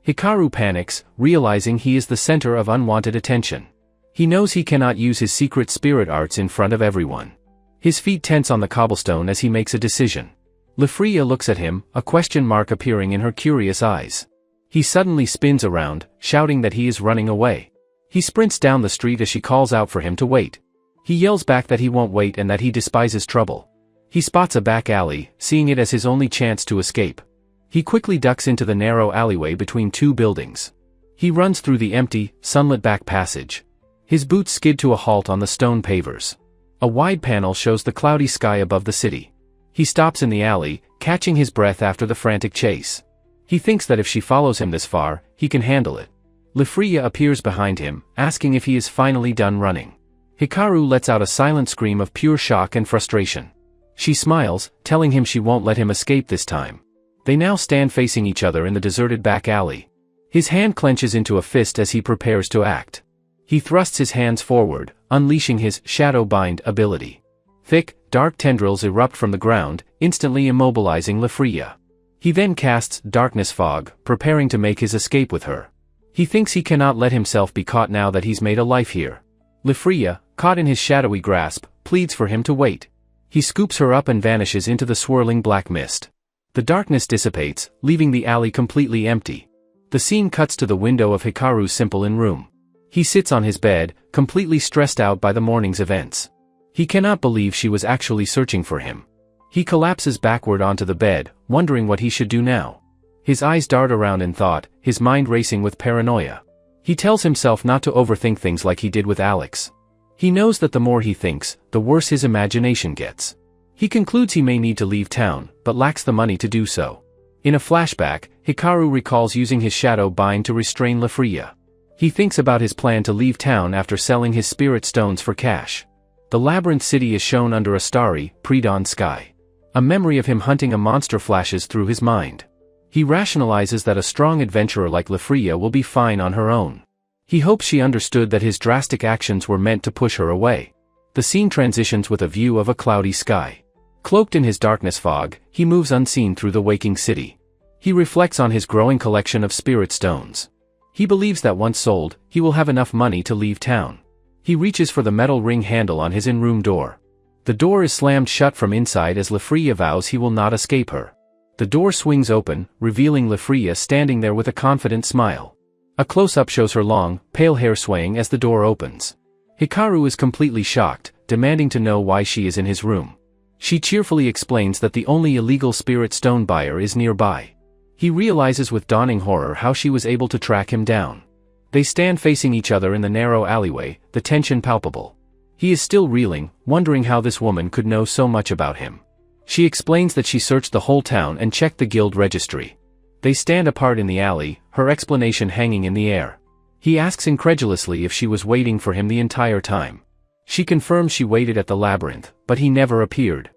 Hikaru panics, realizing he is the center of unwanted attention. He knows he cannot use his secret spirit arts in front of everyone. His feet tense on the cobblestone as he makes a decision. Lafreya looks at him, a question mark appearing in her curious eyes. He suddenly spins around, shouting that he is running away. He sprints down the street as she calls out for him to wait. He yells back that he won't wait and that he despises trouble. He spots a back alley, seeing it as his only chance to escape. He quickly ducks into the narrow alleyway between two buildings. He runs through the empty, sunlit back passage. His boots skid to a halt on the stone pavers. A wide panel shows the cloudy sky above the city. He stops in the alley, catching his breath after the frantic chase. He thinks that if she follows him this far, he can handle it. Lafreya appears behind him, asking if he is finally done running. Hikaru lets out a silent scream of pure shock and frustration. She smiles, telling him she won't let him escape this time. They now stand facing each other in the deserted back alley. His hand clenches into a fist as he prepares to act. He thrusts his hands forward, unleashing his shadow bind ability. Thick, dark tendrils erupt from the ground, instantly immobilizing Lafreya. He then casts darkness fog, preparing to make his escape with her. He thinks he cannot let himself be caught now that he's made a life here. Lafreya, caught in his shadowy grasp, pleads for him to wait. He scoops her up and vanishes into the swirling black mist. The darkness dissipates, leaving the alley completely empty. The scene cuts to the window of Hikaru's simple-in room. He sits on his bed, completely stressed out by the morning's events. He cannot believe she was actually searching for him. He collapses backward onto the bed, wondering what he should do now. His eyes dart around in thought, his mind racing with paranoia. He tells himself not to overthink things like he did with Alex. He knows that the more he thinks, the worse his imagination gets. He concludes he may need to leave town, but lacks the money to do so. In a flashback, Hikaru recalls using his shadow bind to restrain Lafreya. He thinks about his plan to leave town after selling his spirit stones for cash. The labyrinth city is shown under a starry, pre-dawn sky. A memory of him hunting a monster flashes through his mind. He rationalizes that a strong adventurer like Lafreya will be fine on her own. He hopes she understood that his drastic actions were meant to push her away. The scene transitions with a view of a cloudy sky. Cloaked in his darkness fog, he moves unseen through the waking city. He reflects on his growing collection of spirit stones. He believes that once sold, he will have enough money to leave town. He reaches for the metal ring handle on his in-room door. The door is slammed shut from inside as Lafreya vows he will not escape her. The door swings open, revealing Lafreya standing there with a confident smile. A close-up shows her long, pale hair swaying as the door opens. Hikaru is completely shocked, demanding to know why she is in his room. She cheerfully explains that the only illegal spirit stone buyer is nearby. He realizes with dawning horror how she was able to track him down. They stand facing each other in the narrow alleyway, the tension palpable. He is still reeling, wondering how this woman could know so much about him. She explains that she searched the whole town and checked the guild registry. They stand apart in the alley, her explanation hanging in the air. He asks incredulously if she was waiting for him the entire time. She confirms she waited at the labyrinth, but he never appeared.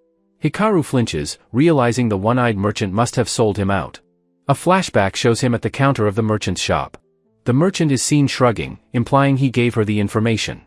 Hikaru flinches, realizing the one-eyed merchant must have sold him out. A flashback shows him at the counter of the merchant's shop. The merchant is seen shrugging, implying he gave her the information.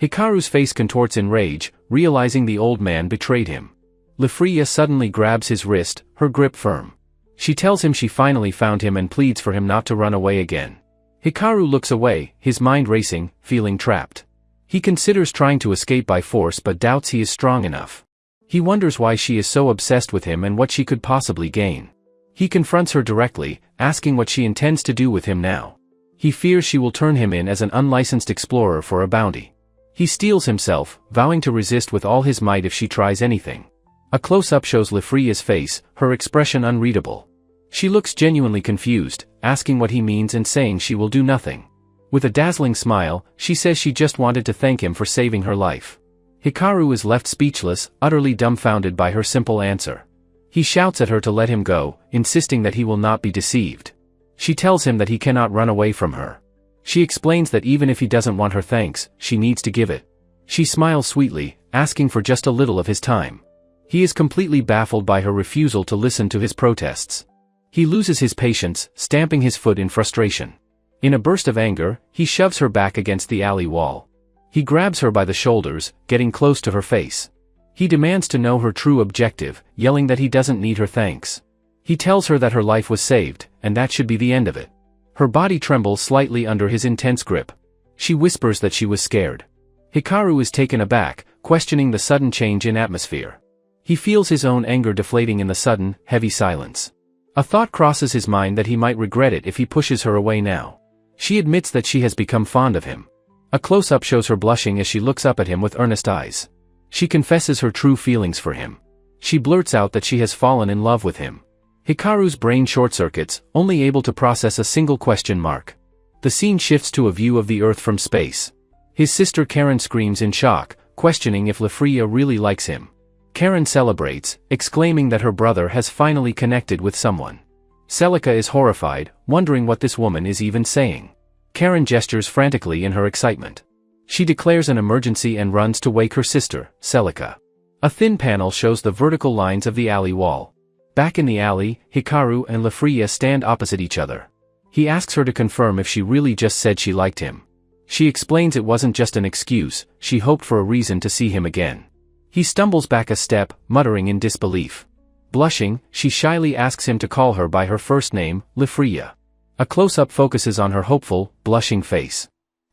Hikaru's face contorts in rage, realizing the old man betrayed him. Lafreya suddenly grabs his wrist, her grip firm. She tells him she finally found him and pleads for him not to run away again. Hikaru looks away, his mind racing, feeling trapped. He considers trying to escape by force but doubts he is strong enough. He wonders why she is so obsessed with him and what she could possibly gain. He confronts her directly, asking what she intends to do with him now. He fears she will turn him in as an unlicensed explorer for a bounty. He steels himself, vowing to resist with all his might if she tries anything. A close-up shows Lafreya's face, her expression unreadable. She looks genuinely confused, asking what he means and saying she will do nothing. With a dazzling smile, she says she just wanted to thank him for saving her life. Hikaru is left speechless, utterly dumbfounded by her simple answer. He shouts at her to let him go, insisting that he will not be deceived. She tells him that he cannot run away from her. She explains that even if he doesn't want her thanks, she needs to give it. She smiles sweetly, asking for just a little of his time. He is completely baffled by her refusal to listen to his protests. He loses his patience, stamping his foot in frustration. In a burst of anger, he shoves her back against the alley wall. He grabs her by the shoulders, getting close to her face. He demands to know her true objective, yelling that he doesn't need her thanks. He tells her that her life was saved, and that should be the end of it. Her body trembles slightly under his intense grip. She whispers that she was scared. Hikaru is taken aback, questioning the sudden change in atmosphere. He feels his own anger deflating in the sudden, heavy silence. A thought crosses his mind that he might regret it if he pushes her away now. She admits that she has become fond of him. A close-up shows her blushing as she looks up at him with earnest eyes. She confesses her true feelings for him. She blurts out that she has fallen in love with him. Hikaru's brain short-circuits, only able to process a single question mark. The scene shifts to a view of the Earth from space. His sister Karen screams in shock, questioning if Lafria really likes him. Karen celebrates, exclaiming that her brother has finally connected with someone. Celica is horrified, wondering what this woman is even saying. Karen gestures frantically in her excitement. She declares an emergency and runs to wake her sister, Celica. A thin panel shows the vertical lines of the alley wall. Back in the alley, Hikaru and Lafria stand opposite each other. He asks her to confirm if she really just said she liked him. She explains it wasn't just an excuse, she hoped for a reason to see him again. He stumbles back a step, muttering in disbelief. Blushing, she shyly asks him to call her by her first name, Lafria. A close-up focuses on her hopeful, blushing face.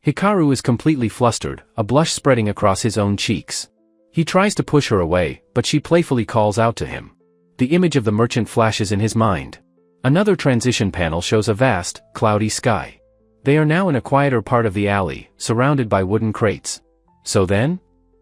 Hikaru is completely flustered, a blush spreading across his own cheeks. He tries to push her away, but she playfully calls out to him. The image of the merchant flashes in his mind. Another transition panel shows a vast, cloudy sky. They are now in a quieter part of the alley, surrounded by wooden crates. So then?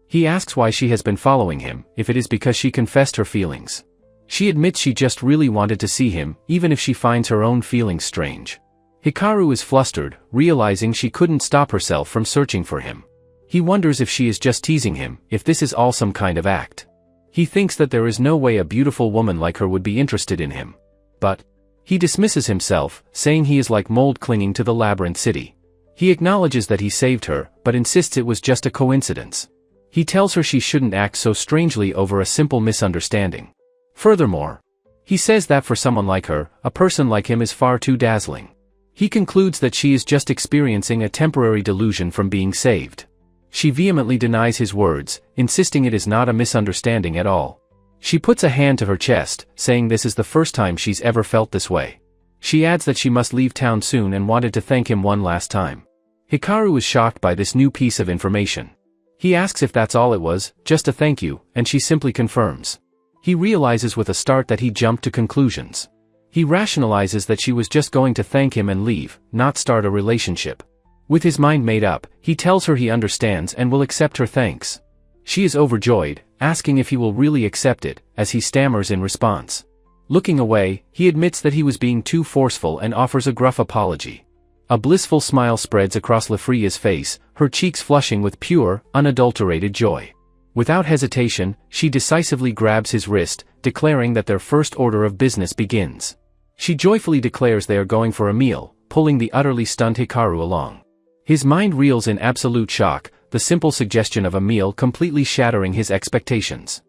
He asks why she has been following him, if it is because she confessed her feelings. She admits she just really wanted to see him, even if she finds her own feelings strange. Hikaru is flustered, realizing she couldn't stop herself from searching for him. He wonders if she is just teasing him, if this is all some kind of act. He thinks that there is no way a beautiful woman like her would be interested in him. But he dismisses himself, saying he is like mold clinging to the labyrinth city. He acknowledges that he saved her, but insists it was just a coincidence. He tells her she shouldn't act so strangely over a simple misunderstanding. Furthermore, he says that for someone like her, a person like him is far too dazzling. He concludes that she is just experiencing a temporary delusion from being saved. She vehemently denies his words, insisting it is not a misunderstanding at all. She puts a hand to her chest, saying this is the first time she's ever felt this way. She adds that she must leave town soon and wanted to thank him one last time. Hikaru is shocked by this new piece of information. He asks if that's all it was, just a thank you, and she simply confirms. He realizes with a start that he jumped to conclusions. He rationalizes that she was just going to thank him and leave, not start a relationship. With his mind made up, he tells her he understands and will accept her thanks. She is overjoyed, asking if he will really accept it, as he stammers in response. Looking away, he admits that he was being too forceful and offers a gruff apology. A blissful smile spreads across Lafria's face, her cheeks flushing with pure, unadulterated joy. Without hesitation, she decisively grabs his wrist, declaring that their first order of business begins. She joyfully declares they are going for a meal, pulling the utterly stunned Hikaru along. His mind reels in absolute shock, the simple suggestion of a meal completely shattering his expectations.